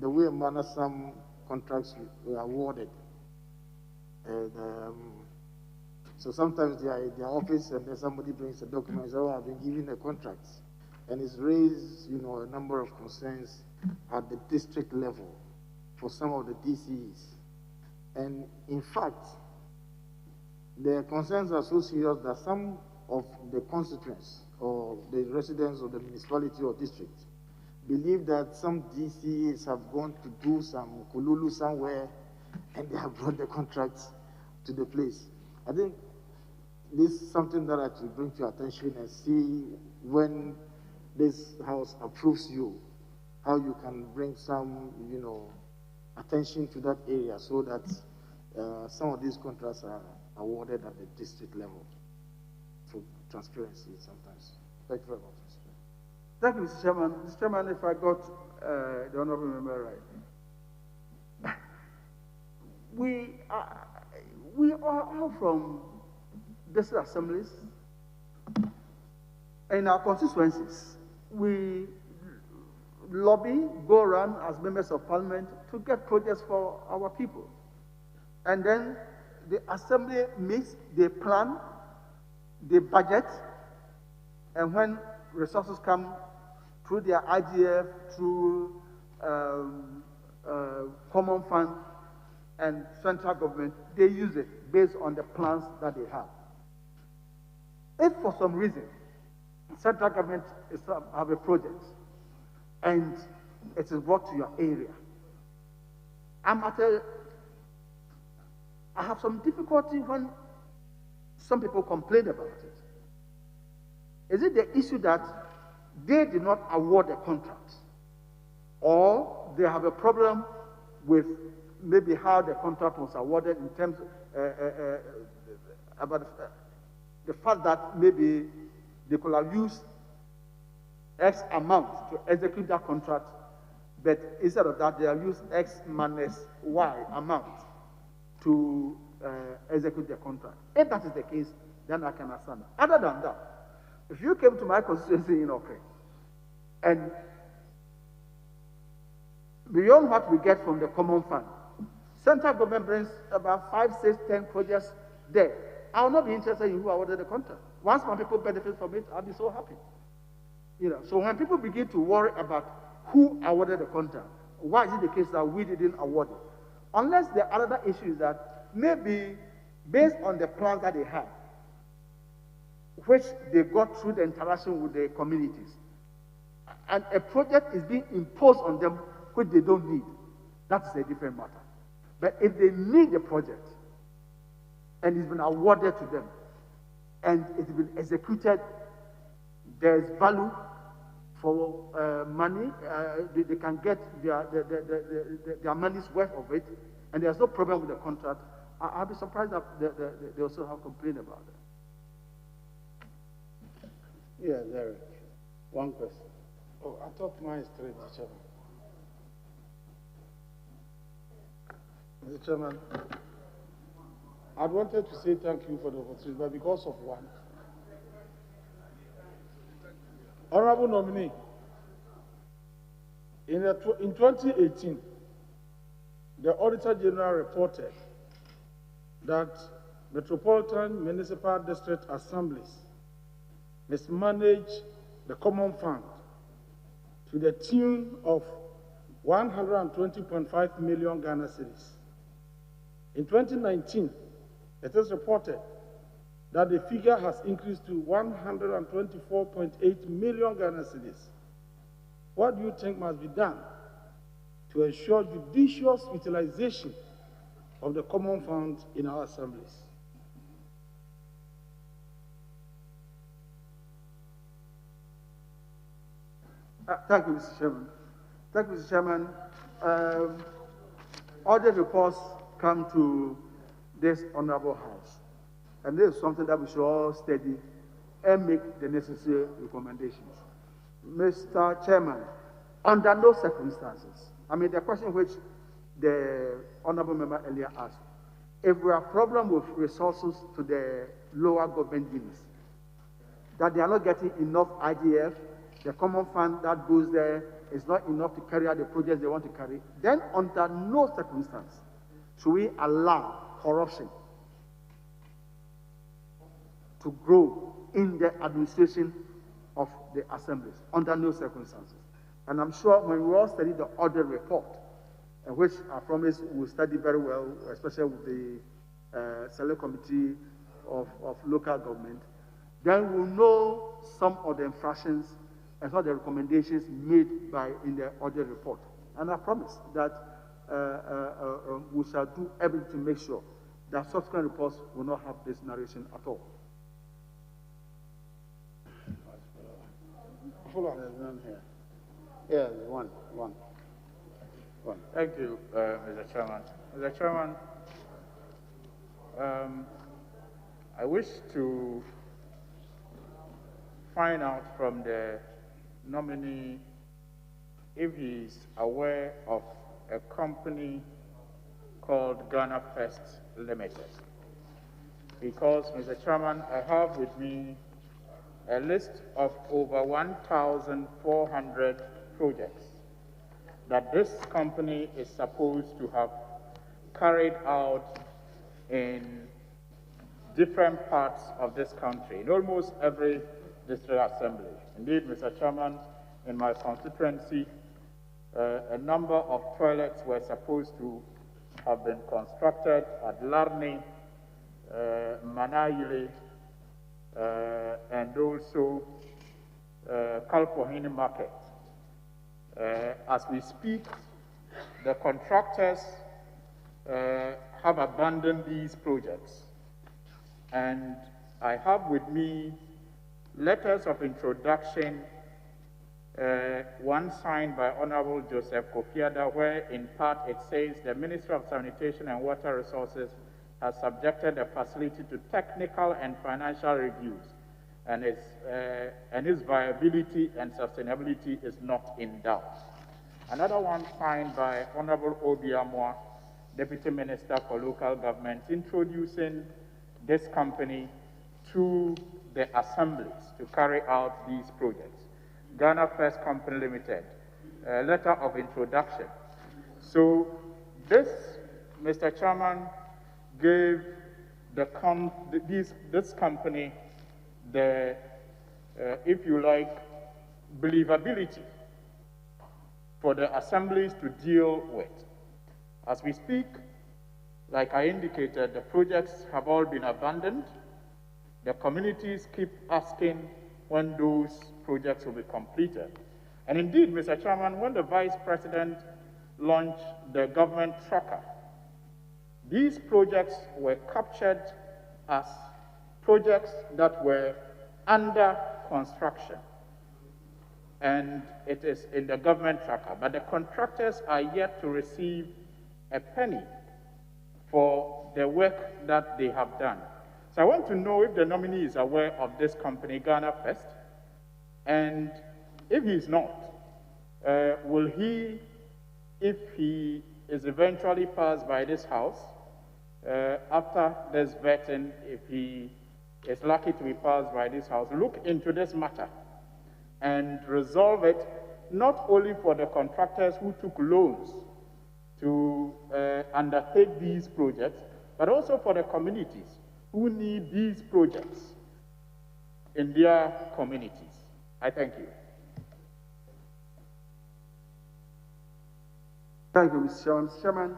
the way and manner some contracts were awarded. And so sometimes they are in their office and then somebody brings a document and says, oh, I've been given a contract. And it's raised, a number of concerns at the district level for some of the DCs. And in fact, the concerns are so serious that some of the constituents or the residents of the municipality or district believe that some DCs have gone to do some kululu somewhere and they have brought the contracts to the place. I think this is something that I should bring to your attention and see when this house approves you, how you can bring some, attention to that area so that some of these contracts are awarded at the district level for transparency sometimes. Thank you very much. Thank you, Mr. Chairman. Mr. Chairman, if I got the honorable member right, we are all from district assemblies. In our constituencies, we lobby, go around as members of parliament to get projects for our people. And then the assembly meets, they plan, they budget, and when resources come through their IGF, through common fund and central government, they use it based on the plans that they have. If for some reason central government have a project and it is brought to your area, I have some difficulty when some people complain about it. Is it the issue that they did not award a contract, or they have a problem with maybe how the contract was awarded in terms about the fact that maybe they could have used X amount to execute that contract, but instead of that, they have used X minus Y amount to execute their contract. If that is the case, then I can understand. Other than that, if you came to my constituency in Okre, and beyond what we get from the common fund, central government brings about 5, 6, 10 projects there, I will not be interested in who awarded the contract. Once my people benefit from it, I'll be so happy. So when people begin to worry about who awarded the contract, why is it the case that we didn't award it? Unless the other issue is that maybe based on the plans that they have, which they got through the interaction with the communities, and a project is being imposed on them which they don't need, that's a different matter. But if they need a project and it's been awarded to them and it's been executed, there's value for money, they can get their money's worth of it, and there's no problem with the contract, I'll be surprised that they also have complained about it. Yeah, Derek. One question. Oh, I thought mine is straight, Mr. Chairman. Mr. Chairman, I wanted to say thank you for the opportunity, but because of one. Honorable nominee, in 2018, the Auditor General reported that Metropolitan Municipal District Assemblies mismanage the common fund to the tune of 120.5 million Ghana cedis. In 2019, it is reported that the figure has increased to 124.8 million Ghana cedis. What do you think must be done to ensure judicious utilization of the common fund in our assemblies? Thank you, Mr. Chairman. Thank you, Mr. Chairman. Audit reports come to this honorable house, and this is something that we should all study and make the necessary recommendations. Mr. Chairman, under no circumstances, I mean, the question which the honorable member earlier asked, if we have a problem with resources to the lower government units, that they are not getting enough IGF, the common fund that goes there is not enough to carry out the projects they want to carry, then under no circumstance should we allow corruption to grow in the administration of the assemblies, under no circumstances. And I'm sure when we all study the audit report, which I promise we'll study very well, especially with the Select Committee of Local Government, then we'll know some of the infractions and some of the recommendations made in the audit report. And I promise that we shall do everything to make sure that subsequent reports will not have this narration at all. There's none here. Yeah, one. Thank you, Mr. Chairman. Mr. Chairman, I wish to find out from the nominee if he's aware of a company called Ghana First Limited. Because, Mr. Chairman, I have with me a list of over 1,400 projects that this company is supposed to have carried out in different parts of this country, in almost every district assembly. Indeed, Mr. Chairman, in my constituency, a number of toilets were supposed to have been constructed at Larni, Manayile, and also Kalpohini Market. As we speak, the contractors have abandoned these projects. And I have with me letters of introduction, one signed by Honorable Joseph Kofiada, where in part it says the Minister of Sanitation and Water Resources has subjected the facility to technical and financial reviews, and its viability and sustainability is not in doubt. Another one signed by Honorable Obiamwa, Deputy Minister for Local Government, introducing this company to the assemblies to carry out these projects. Ghana First Company Limited, a letter of introduction. So this, Mr. Chairman, gave this company the, if you like, believability for the assemblies to deal with. As we speak, like I indicated, the projects have all been abandoned. The communities keep asking when those projects will be completed. And indeed, Mr. Chairman, when the Vice President launched the government tracker, these projects were captured as projects that were under construction. And it is in the government tracker. But the contractors are yet to receive a penny for the work that they have done. So I want to know if the nominee is aware of this company, Ghana First, and if he is not, will he, if he is eventually passed by this House, after this vetting, if he is lucky to be passed by this House, look into this matter and resolve it, not only for the contractors who took loans to undertake these projects, but also for the communities who need these projects in their communities. I thank you. Thank you, Mr. Chairman. Mr. Chairman,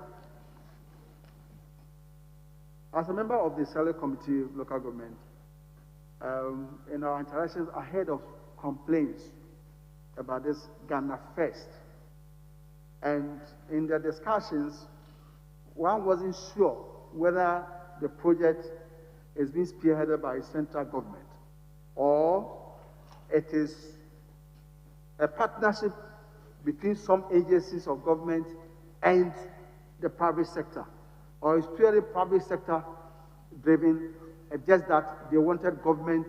as a member of the Select Committee of Local Government, in our interactions ahead of complaints about this Ghana First, and in the discussions, one wasn't sure whether the project is being spearheaded by central government or it is a partnership between some agencies of government and the private sector, or it's purely private sector driven, just that they wanted government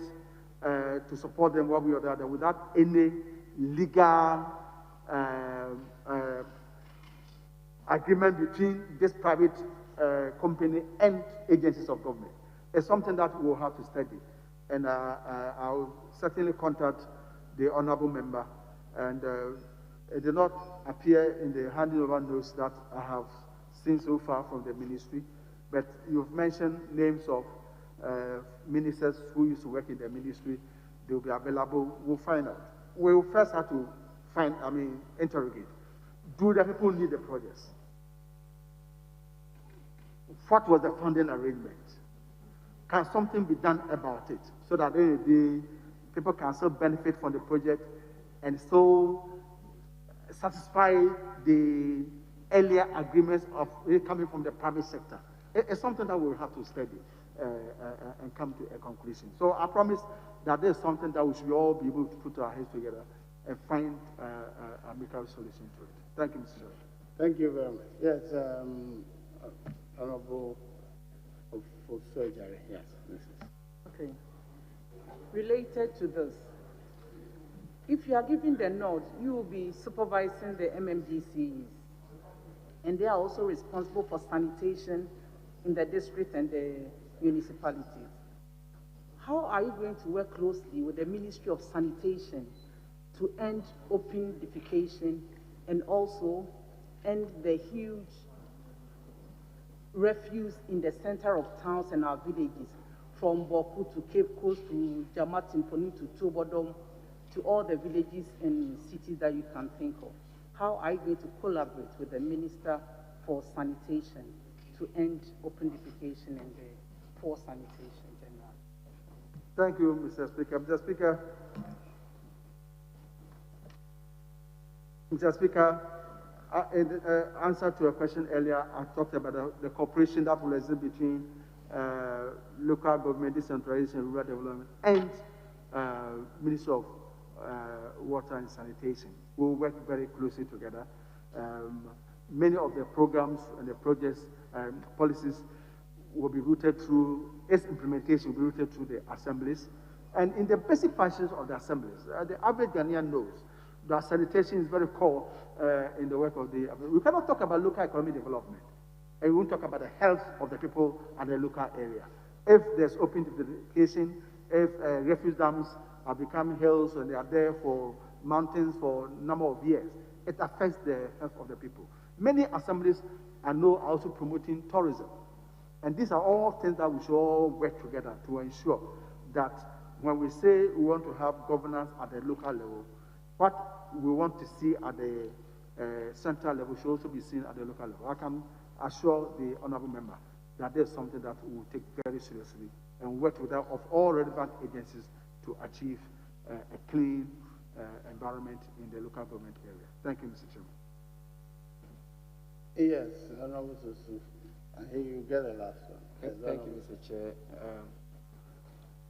to support them one way or the other without any legal agreement between this private company and agencies of government. It's something that we'll have to study. And I'll certainly contact the honorable member. And it did not appear in the handing over notes that I have seen so far from the ministry. But you've mentioned names of ministers who used to work in the ministry. They'll be available. We'll find out. We'll first have to interrogate. Do the people need the projects? What was the funding arrangement? Can something be done about it so that the people can still benefit from the project and still satisfy the earlier agreements of coming from the private sector? It's something that we'll have to study and come to a conclusion. So I promise that there's something that we should all be able to put our heads together and find a amicable solution to it. Thank you, Mr. Chairman. Thank you very much. Yes, Honorable for Surgery. Yes, Mrs. Okay. Related to this, if you are giving the nod, you will be supervising the MMDCs, and they are also responsible for sanitation in the district and the municipalities. How are you going to work closely with the Ministry of Sanitation to end open defecation and also end the huge refuse in the center of towns and our villages, from Botwe to Cape Coast to Jamatimfoni to Tobodom to all the villages and cities that you can think of? How are you going to collaborate with the Minister for Sanitation to end open defecation and the poor sanitation generally? Thank you, Mr. Speaker. Mr. Speaker, in answer to a question earlier, I talked about the cooperation that will exist between local government, decentralization, rural development, and Ministry of Water and Sanitation. We'll work very closely together. Many of the programs and the projects, policies will be routed through, its implementation will be routed through the assemblies. And in the basic functions of the assemblies, the average Ghanaian knows that sanitation is very core in the work of the. We cannot talk about local economic development, and we won't talk about the health of the people at the local area. If there's open defecation, if refuse dams are becoming hills and they are there for mountains for a number of years, it affects the health of the people. Many assemblies are now also promoting tourism. And these are all things that we should all work together to ensure that when we say we want to have governance at the local level, what we want to see at the central level should also be seen at the local level. I can assure the honorable member that there's something that we will take very seriously and work with of all relevant agencies to achieve a clean environment in the local government area. Thank you, Mr. Chairman. Yes, Honorable Susu. I hear you get the last one. Yes, Thank you, Mr. Chair.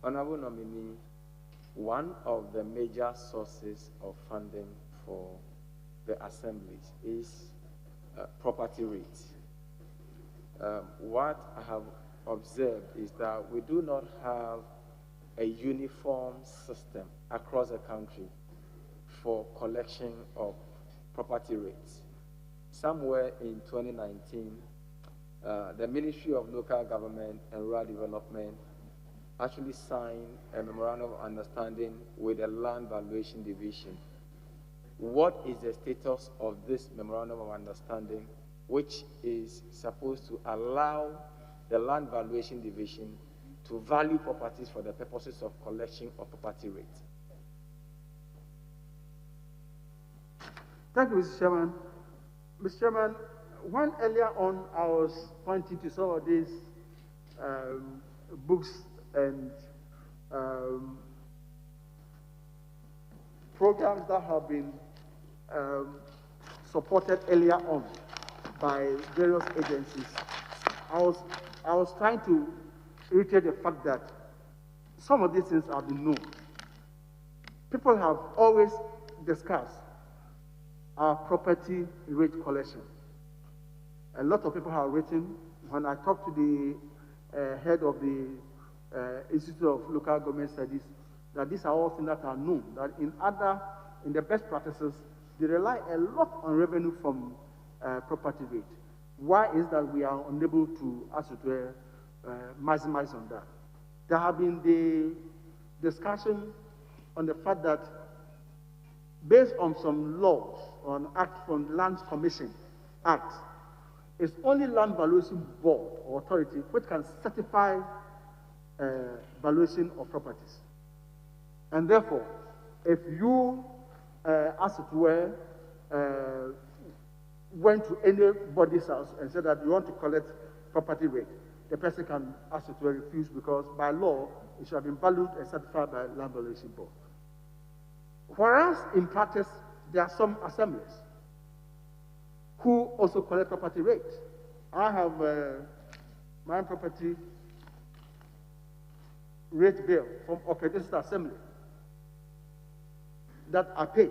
Honorable nominee, one of the major sources of funding for the assemblies is property rates. What I have observed is that we do not have a uniform system across the country for collection of property rates. Somewhere in 2019, the Ministry of Local Government and Rural Development actually signed a memorandum of understanding with the Land Valuation Division. What is the status of this memorandum of understanding which is supposed to allow the Land Valuation Division to value properties for the purposes of collection of property rates. Thank you, Mr. Chairman. Mr. Chairman, when earlier on I was pointing to some of these books and programs that have been supported earlier on by various agencies, I was trying to reiterate the fact that some of these things have been known. People have always discussed our property rate collection. A lot of people have written. When I talked to the head of the Institute of Local Government Studies, that these are all things that are known, that in the best practices, they rely a lot on revenue from property rate. Why is that we are unable to, as it were, maximize on that? There have been the discussion on the fact that based on some laws, on act from Land Commission Act, it's only Land Valuation Board or authority which can certify valuation of properties. And therefore, if you, as it were, went to anybody's house and said that you want to collect property rate, the person can, as it were, refuse because by law, it should have been valued and certified by Land Valuation Board. Whereas in practice, there are some assemblies who also collect property rates. I have my property rate bill from District Assembly that I pay.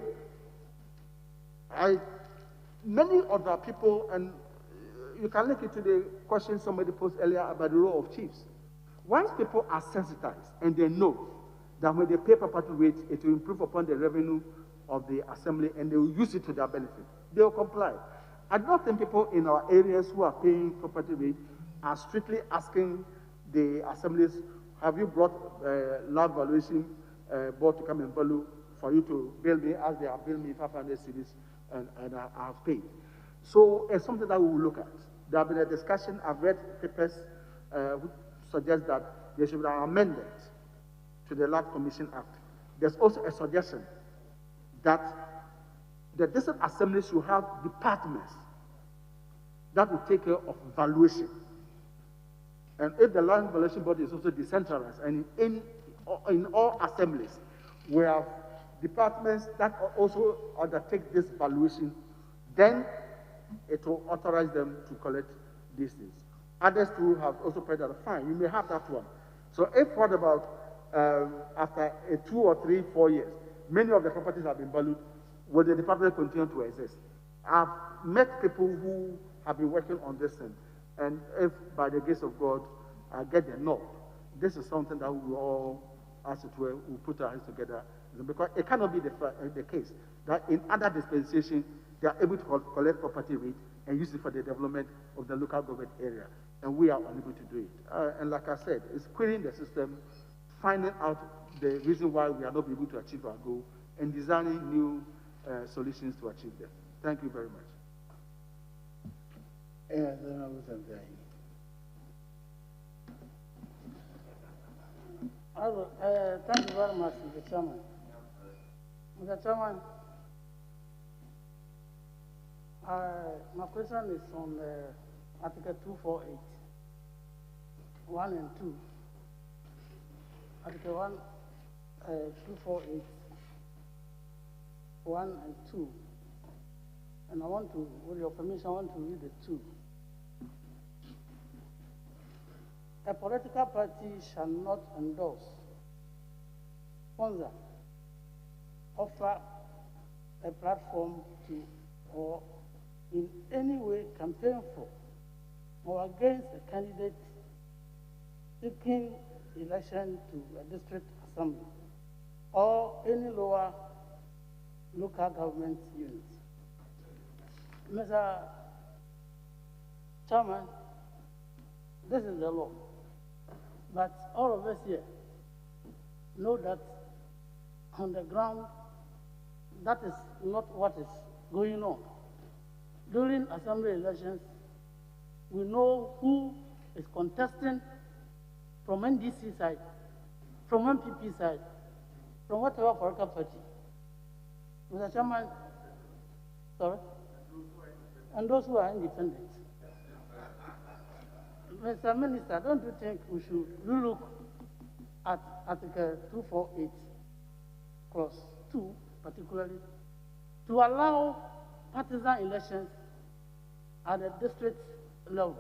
Many other people, and you can link it to the question somebody posed earlier about the role of chiefs. Once people are sensitized and they know that when they pay property rates, it will improve upon the revenue of the assembly and they will use it to their benefit, they will comply. I don't think people in our areas who are paying property rate are strictly asking the assemblies, have you brought Land Valuation Board to come and value for you to bill me as they have billed me 500 cedis and I have paid. So it's something that we will look at. There have been a discussion, I've read papers which suggest that there should be an amendment to the Land Commission Act. There's also a suggestion that the district assembly should have departments that will take care of valuation. And if the Land Valuation Board is also decentralized, and in all assemblies, we have departments that also undertake this valuation, then it will authorize them to collect these things. Others too have also paid that fine. You may have that one. So if what about after 2 or 3, 4 years, many of the properties have been valued, will the department continue to exist? I've met people who have been working on this thing, and if by the grace of God I get the nod, this is something that we all, as it were, will put our hands together, because it cannot be the case that in other dispensations they are able to collect property rate and use it for the development of the local government area, and we are unable to do it. And like I said, it's querying the system, finding out the reason why we are not able to achieve our goal, and designing new solutions to achieve them. Thank you very much. Thank you very much, Mr. Chairman. Mr. Chairman, my question is on Article 248, 1 and 2. Article 1, 248, 1 and 2. And I want to, with your permission, I want to read the 2. A political party shall not endorse, sponsor, offer a platform to, or in any way campaign for or against a candidate seeking election to a district assembly or any lower local government unit. Mr. Chairman, this is the law, but all of us here know that on the ground, that is not what is going on. during assembly elections, we know who is contesting from NDC side, from MPP side, from whatever political party. Mr. Chairman, sorry? And those who are independent. Mr. Minister, don't you think we should relook at Article 248, Clause 2, particularly, to allow partisan elections at the district level?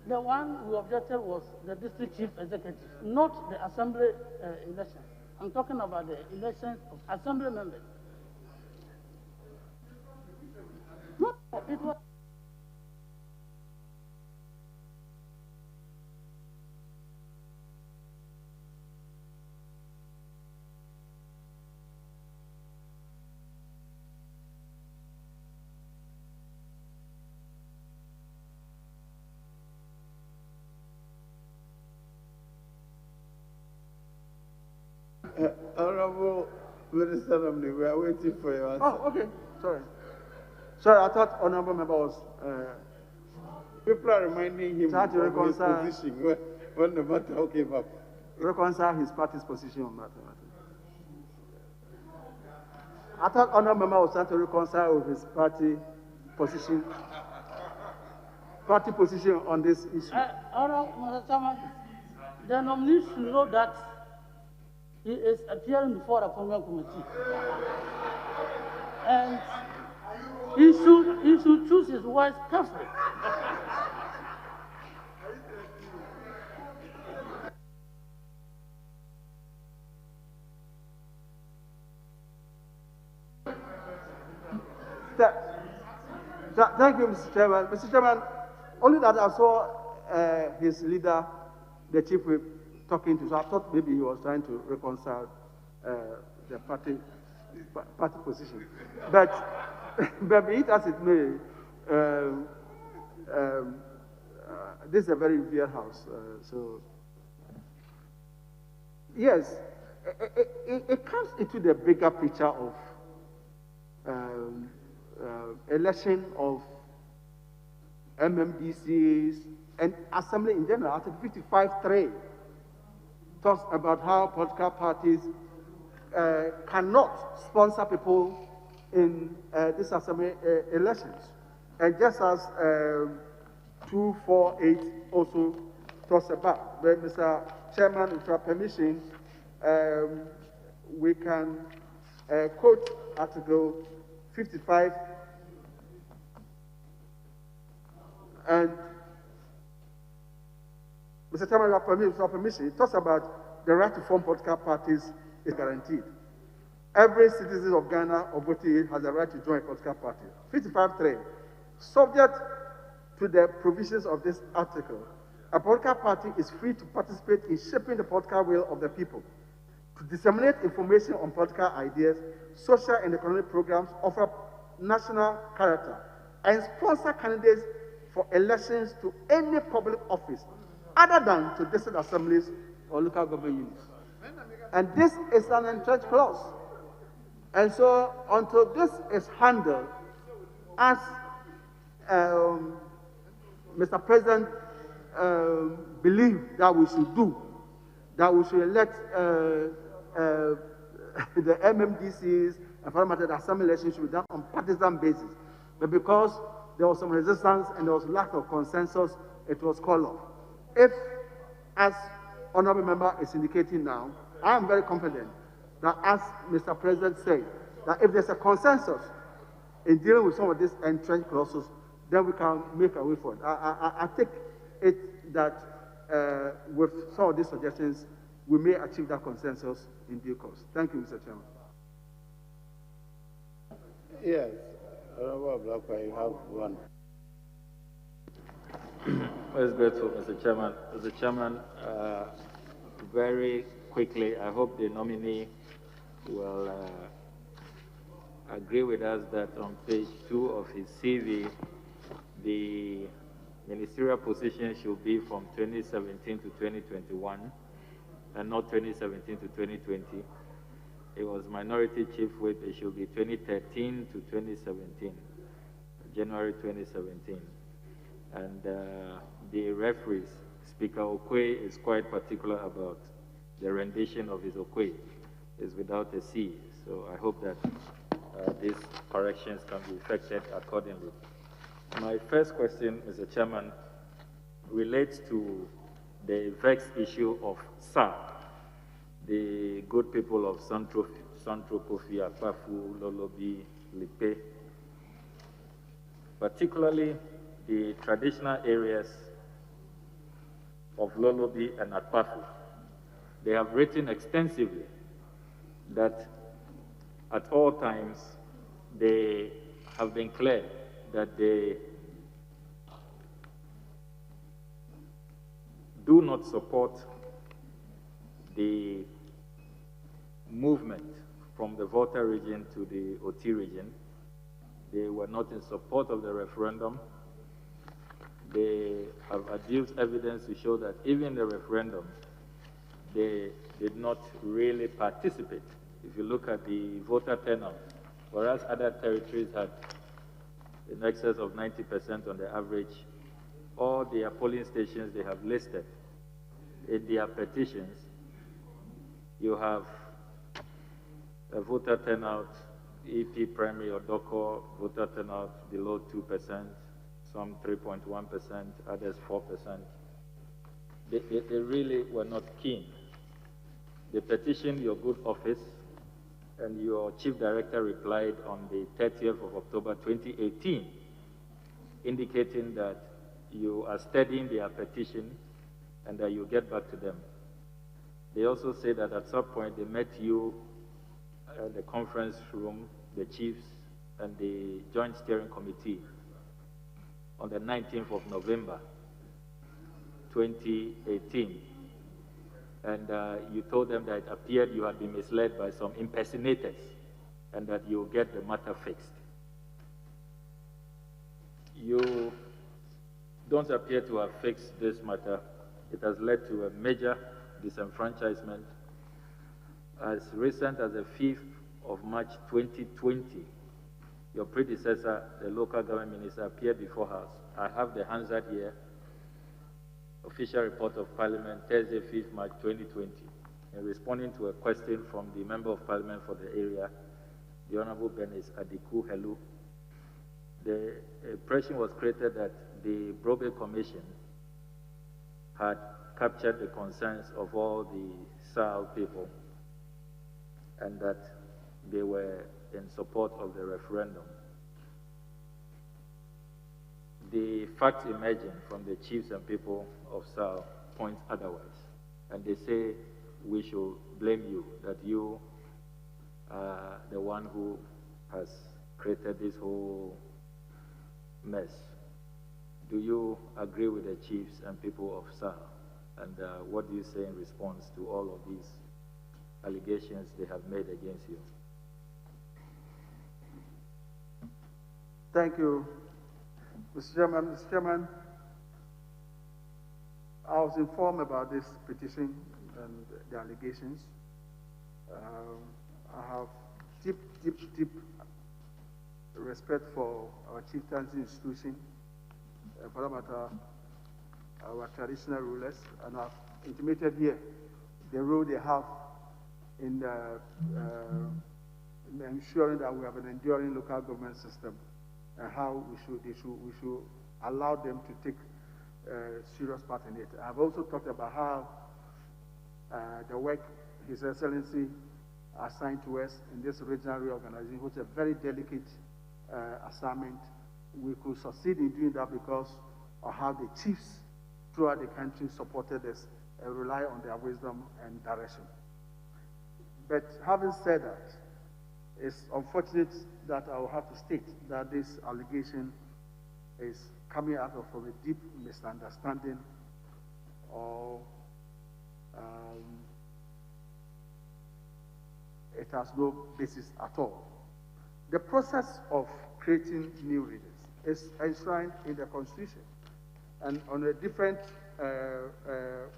The one we objected was the district chief executive, not the assembly elections. I'm talking about the elections of assembly members. No, it was. Honorable Minister Nominee, we are waiting for your answer. Oh, okay. Sorry. Sorry, I thought honorable member was. People are reminding him Trying to of his reconcile. position when the matter came up. Reconcile his party's position on that matter. I thought honorable member was trying to reconcile with his party position on this issue. Mr. Chairman, the nominee should know that he is appearing before the appointment committee. And he should choose his words carefully. Thank you, Mr. Chairman. Mr. Chairman, only that I saw his leader, the chief whip, talking to, so I thought maybe he was trying to reconcile the party position. But be it as it may, this is a very revered house. So, yes, it comes into the bigger picture of election of MMDCs and assembly in general. Article 55(3) talks about how political parties cannot sponsor people in this assembly elections. And just as 248 also talks about. But Mr. Chairman, with your permission, we can quote Article 55 and Mr. Chairman, with your permission, it talks about the right to form political parties is guaranteed. Every citizen of Ghana or Botwe has a right to join a political party. 55(3), subject to the provisions of this article, a political party is free to participate in shaping the political will of the people, to disseminate information on political ideas, social and economic programs of a national character, and sponsor candidates for elections to any public office other than to district assemblies or local government units. And this is an entrenched clause. And so until this is handled, as Mr. President believed that we should do, that we should elect the MMDCs and for that matter, the assembly elections should be done on partisan basis. But because there was some resistance and there was lack of consensus, it was called off. If, as honorable member is indicating now, I am very confident that, as Mr. President said, that if there's a consensus in dealing with some of these entrenched clauses, then we can make a way forward. I take it that with some of these suggestions, we may achieve that consensus in due course. Thank you, Mr. Chairman. Yes, Honorable Botwe, you have one. Let's go to Mr. Chairman. Mr. Chairman, very quickly, I hope the nominee will agree with us that on page 2 of his CV, the ministerial position should be from 2017 to 2021, and not 2017 to 2020. It was Minority Chief Whip. It should be 2013 to 2017, January 2017. And the referees, Speaker Okwe is quite particular about the rendition of his Okwe. It's without a C. So I hope that these corrections can be effected accordingly. My first question, Mr. Chairman, relates to the vexed issue of SAR, the good people of Central Kofi, Akpafu, Lolobi, Lipe, particularly the traditional areas of Lolobi and Akpafu. They have written extensively that at all times they have been clear that they do not support the movement from the Volta region to the OT region. They were not in support of the referendum. They have adduced evidence to show that even in the referendum, they did not really participate. If you look at the voter turnout, whereas other territories had in excess of 90% on the average, all their polling stations they have listed in their petitions, you have a voter turnout, EP primary or DOCO voter turnout below 2%, some 3.1%, others 4%. They really were not keen. They petitioned your good office, and your chief director replied on the 30th of October 2018, indicating that you are studying their petition and that you get back to them. They also say that at some point they met you at the conference room, the chiefs and the Joint Steering Committee on the 19th of November 2018. And you told them that it appeared you had been misled by some impersonators and that you'll get the matter fixed. You don't appear to have fixed this matter. It has led to a major disenfranchisement. As recent as the 5th of March 2020, your predecessor, the local government minister, appeared before us. I have the Hansard here, official report of Parliament, Thursday, 5th March 2020. In responding to a question from the Member of Parliament for the area, the Honorable Benis Adiku Helu, the impression was created that the Brobe Commission had captured the concerns of all the SAL people and that they were in support of the referendum. The facts emerging from the chiefs and people of SAL point otherwise. And they say we should blame you, that you are the one who has created this whole mess. Do you agree with the chiefs and people of SAL? And what do you say in response to all of these allegations they have made against you? Thank you, Mr. Chairman. Mr. Chairman, I was informed about this petition and the allegations. I have deep respect for our chieftaincy institution, for that matter, our traditional rulers, and I've intimated here the role they have in ensuring that we have an enduring local government system and how we should allow them to take serious part in it. I've also talked about how the work His Excellency assigned to us in this regional reorganization, which is a very delicate assignment. We could succeed in doing that because of how the chiefs throughout the country supported us and rely on their wisdom and direction. But having said that, it's unfortunate that I will have to state that this allegation is coming out of from a deep misunderstanding or it has no basis at all. The process of creating new regions is enshrined in the Constitution. And on a different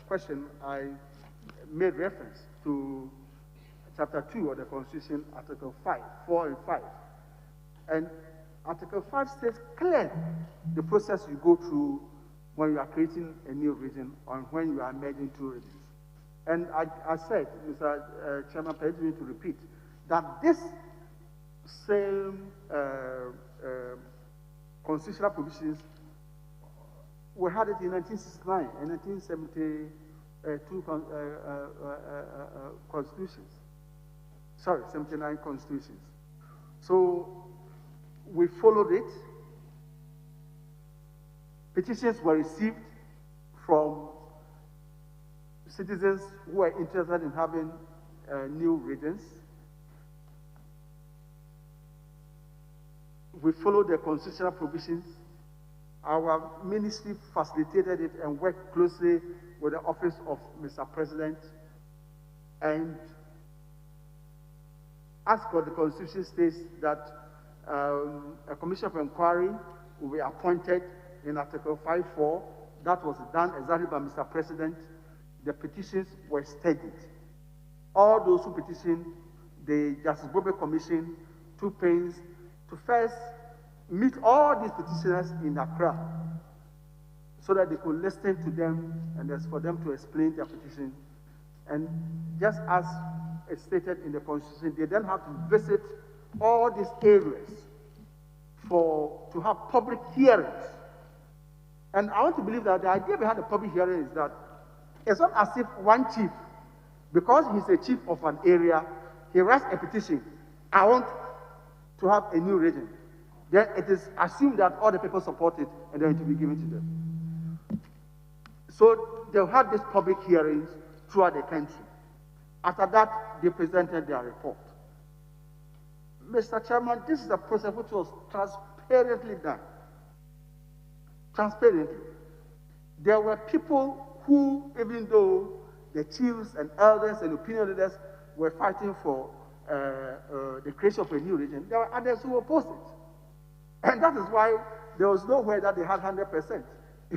question, I made reference to Chapter 2 of the Constitution, Article 5, 4 and 5. And Article 5 states clearly the process you go through when you are creating a new region or when you are merging two regions. And I said, Mr. Chairman, permit me to repeat, that this same constitutional provisions, we had it in 1969 and 1972 constitutions. Sorry, 79 constitutions. So we followed it. Petitions were received from citizens who were interested in having new regions. We followed the constitutional provisions. Our ministry facilitated it and worked closely with the office of Mr. President. And as for the Constitution states that a commission of inquiry will be appointed in Article 5.4. That was done exactly by Mr. President. The petitions were studied. All those who petitioned, the Justice Botwe Commission took pains to first meet all these petitioners in Accra so that they could listen to them and as for them to explain their petition. And just as it's stated in the Constitution, they then have to visit all these areas to have public hearings. And I want to believe that the idea behind the public hearing is that it's not as if one chief, because he's a chief of an area, he writes a petition, I want to have a new region. Then it is assumed that all the people support it and then it will be given to them. So they'll have these public hearings throughout the country. After that, they presented their report. Mr. Chairman, this is a process which was transparently done. Transparently. There were people who, even though the chiefs and elders and opinion leaders were fighting for the creation of a new region, there were others who opposed it. And that is why there was nowhere that they had 100%,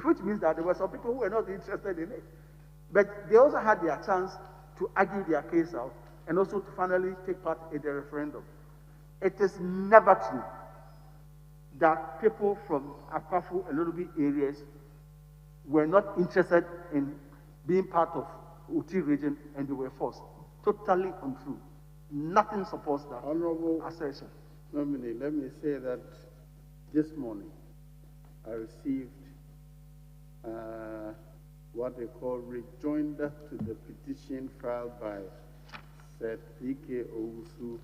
which means that there were some people who were not interested in it. But they also had their chance to argue their case out and also to finally take part in the referendum. It is never true that people from Akwafu and Lolobi areas were not interested in being part of Uti region and they were forced. Totally untrue. Nothing supports that Honorable assertion. Nominee, let me say that this morning I received what they call rejoinder to the petition filed by Sir P.K. Owusu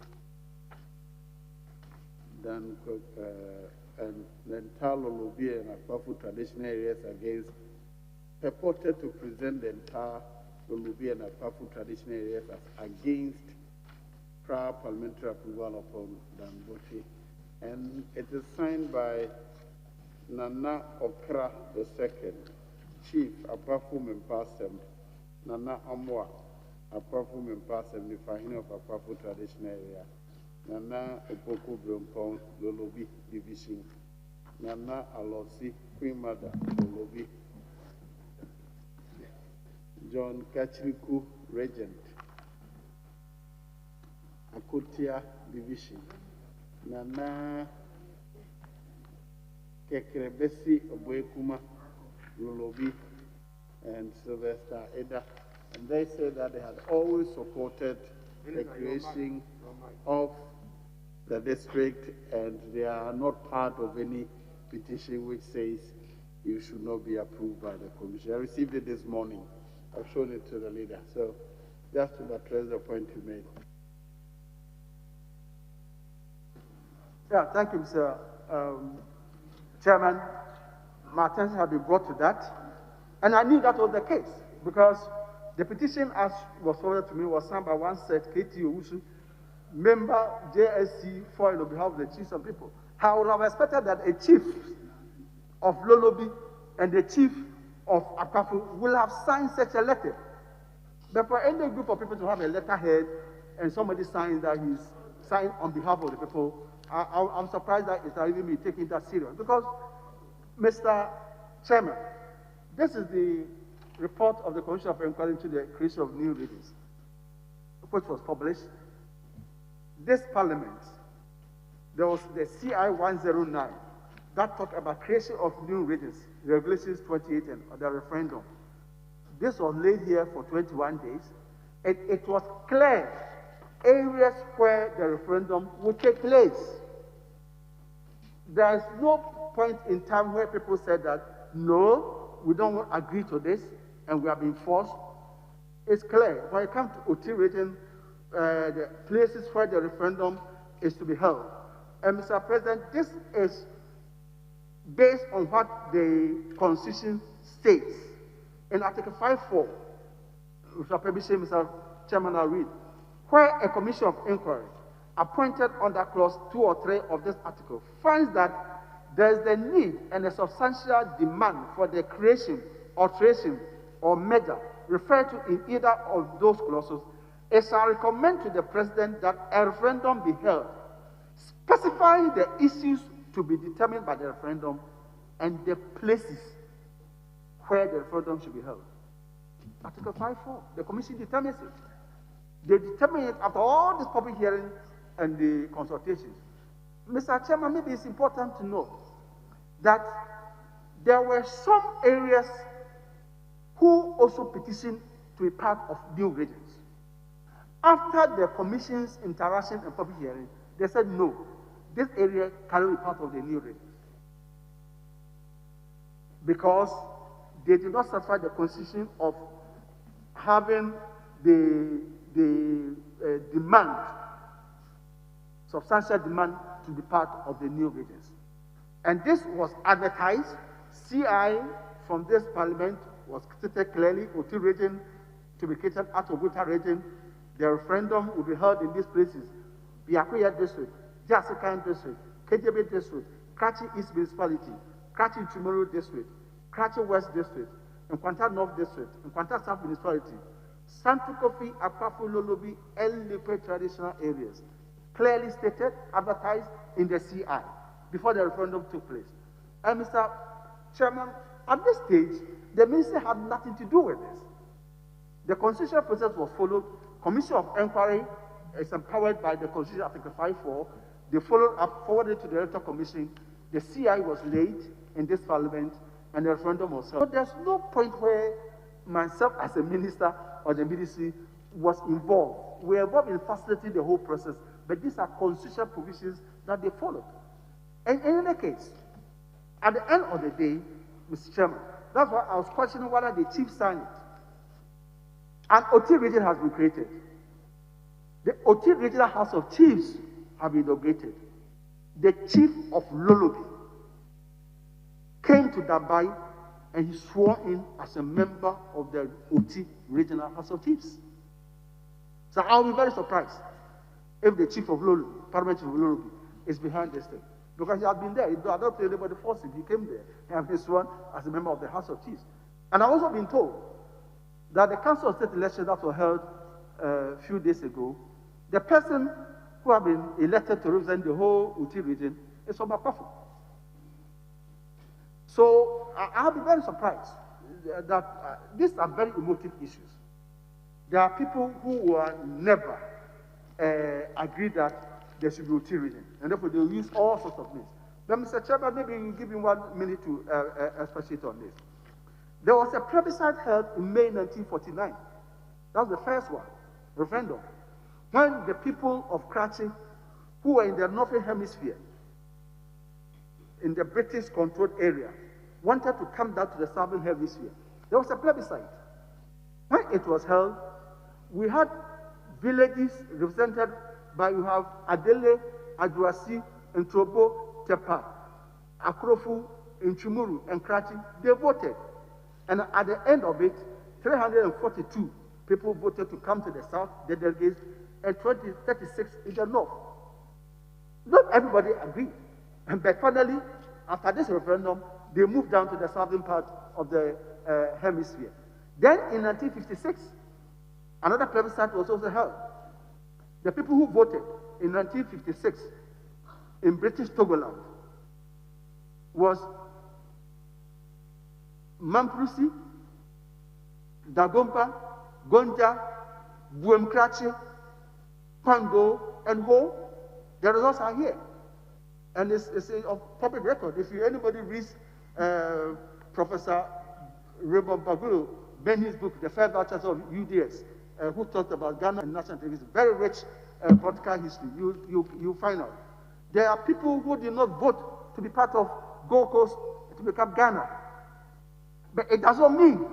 and the entire Lolobi and Akwafu traditional areas against, purported to present the entire Lolobi and Akwafu traditional areas as against prior parliamentary approval upon Botwe. And it is signed by Nana Okra II, Chief Akwafu Mempasem, Nana Amwa, Akwafu Mempasem, the Fahina of Akwafu traditional area, Nana Opoku Brompong, Lolobi Division, Nana Alosi, Queen Mother, Lolobi, John Kachiriku, Regent, Akotia Division, Nana Kekrebesi Oboekuma, Lolobi, and Sylvester Eda. And they said that they had always supported the creation of the district and they are not part of any petition which says you should not be approved by the commission. I received it this morning. I've shown it to the leader. So just to address the point you made. Yeah, thank you, Mr. Chairman. My attention has been brought to that. And I knew that was the case because the petition, as was forwarded to me, was signed by one set, K.T. Owusu, member JSC for on behalf of the chiefs and people. I would have expected that a chief of Lolobi and the chief of Akwafu will have signed such a letter. But for any group of people to have a letterhead and somebody signs that he's signed on behalf of the people, I'm surprised that it's not even me taking that serious. Because, Mr. Chairman, this is the report of the Commission of Inquiry into the creation of new regions, which was published, this Parliament, there was the CI 109 that talked about creation of new regions, Regulations 28 and the referendum. This was laid here for 21 days, and it was clear areas where the referendum would take place. There is no point in time where people said that, no, we don't agree to this, and we are being forced. It's clear. When it comes to OT region, the places where the referendum is to be held. And Mr. President, this is based on what the Constitution states. In Article 5.4, which I probably say, Mr. Chairman, I'll read, where a commission of inquiry appointed under clause 2 or 3 of this article finds that there is the need and a substantial demand for the creation, alteration, or merger referred to in either of those clauses, it shall recommend to the President that a referendum be held, specifying the issues to be determined by the referendum and the places where the referendum should be held. Article 5.4, the Commission determines it. They determine it after all this public hearing and the consultations. Mr. Chairman, maybe it's important to note that there were some areas who also petitioned to be part of new regions. After the Commission's interaction and public hearing, they said no, this area cannot be part of the new regions, because they did not satisfy the condition of having the demand, substantial demand to be part of the new regions. And this was advertised. CI from this Parliament was stated clearly, OT region to be created out of Buta region. The referendum will be held in these places: Biakuya District, Jasikan District, KJB District, Krachi East Municipality, Krachi Chumuru District, Krachi West District, and Kwanta North District, and Kwanta South Municipality, Santu Kofi, Akwafu, Lolobi, and Lipe traditional areas. Clearly stated, advertised in the CI before the referendum took place. And Mr. Chairman, at this stage, the minister had nothing to do with this. The constitutional process was followed. Commission of Inquiry is empowered by the Constitution, Article 5.4. They followed up, forwarded to the Electoral Commission. The CI was laid in this Parliament, and the referendum was held. So there's no point where myself as a minister or the ministry was involved. We were involved in facilitating the whole process, but these are constitutional provisions that they followed. And in any case, at the end of the day, Mr. Chairman, that's why I was questioning whether the chief signed it. An OT region has been created. The OT Regional House of Chiefs have been inaugurated. The chief of Lolobi came to Dabai and he swore in as a member of the OT Regional House of Chiefs. So I'll be very surprised if the chief of Lolobi, Parliament chief of Lolobi, is behind this thing. Because he had been there. I don't think anybody forced him. He came there and he sworn as a member of the House of Chiefs. And I've also been told that the Council of State elections that were held a few days ago, the person who had been elected to represent the whole Uti region is from Akwafu. So I'll be very surprised that these are very emotive issues. There are people who will never agree that there should be Uti region, and therefore they will use all sorts of means. But Mr. Chairman, maybe you give me 1 minute to expatiate on this. There was a plebiscite held in May 1949. That was the first one, referendum, when the people of Krachi, who were in the Northern Hemisphere, in the British-controlled area, wanted to come down to the Southern Hemisphere. There was a plebiscite. When it was held, we had villages represented by, you have Adele, Adwasi, Ntrobo, Tepa, Akrofu, Nchumuru, and Krachi. They voted. And at the end of it, 342 people voted to come to the south, the delegates, and 36 in the north. Not everybody agreed. But finally, after this referendum, they moved down to the southern part of the hemisphere. Then in 1956, another plebiscite was also held. The people who voted in 1956 in British Togoland was Mamprusi, Dagomba, Gonja, Buemkrachi, Pango, and Ho. The results are here. And it's of public record. If anybody reads Professor Raymond Bagulu, Benny's book, The Five Archers of UDS, who talked about Ghana and national integrity, very rich political history, you find out. There are people who did not vote to be part of Gold Coast to become Ghana. But it doesn't mean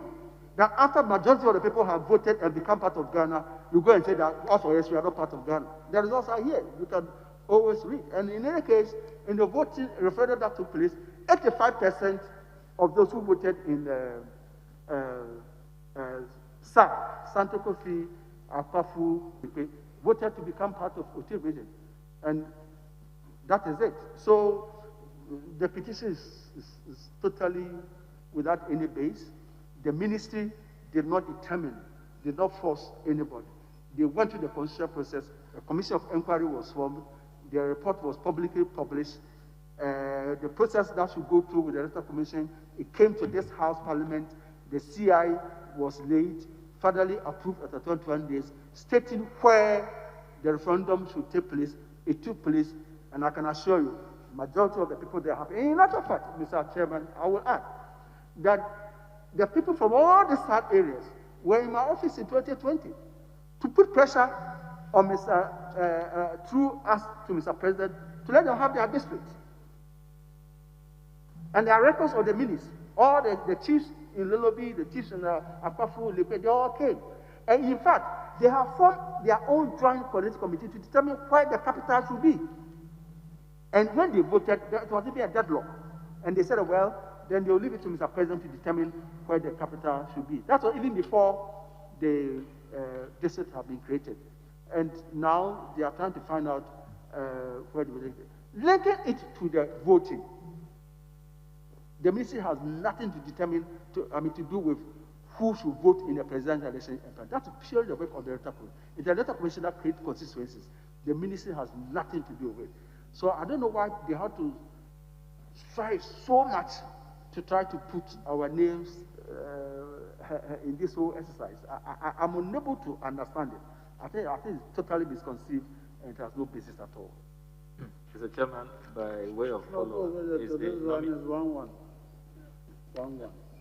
that after majority of the people have voted and become part of Ghana, you go and say that us or yes, we are not part of Ghana. The results are here. You can always read. And in any case, in the voting referendum that took place, 85% of those who voted in Santo Kofi, Apafu, voted to become part of Oti region. And that is it. So the petition is totally without any base. The ministry did not determine, did not force anybody. They went through the constitutional process. A commission of inquiry was formed. Their report was publicly published. The process that should go through with the Electoral Commission, it came to this House Parliament. The CI was laid, federally approved after 21 days, stating where the referendum should take place. It took place, and I can assure you, majority of the people there are happy. In actual fact, Mr. Chairman, I will add that the people from all the sad areas were in my office in 2020 to put pressure on through us to Mr. President to let them have their districts. And there are records of the ministers, all the chiefs in Lilobi, the chiefs in Akwafu, Lepe, they all came. And in fact, they have formed their own joint coordinating committee to determine where the capital should be. And when they voted, it was even a deadlock. And they said, well, then they'll leave it to Mr. President to determine where the capital should be. That was even before the district had been created. And now they are trying to find out where the voting is. Linking it to the voting, the ministry has nothing to determine, to do with who should vote in the presidential election. That's purely the work of the Electoral Commission. It's the Electoral Commission that creates constituencies. The ministry has nothing to do with it. So I don't know why they have to strive so much to try to put our names in this whole exercise. I'm unable to understand it. I think it's totally misconceived and it has no basis at all. Mr. Chairman, by way of follow-up, This one is 1-1. 1-1.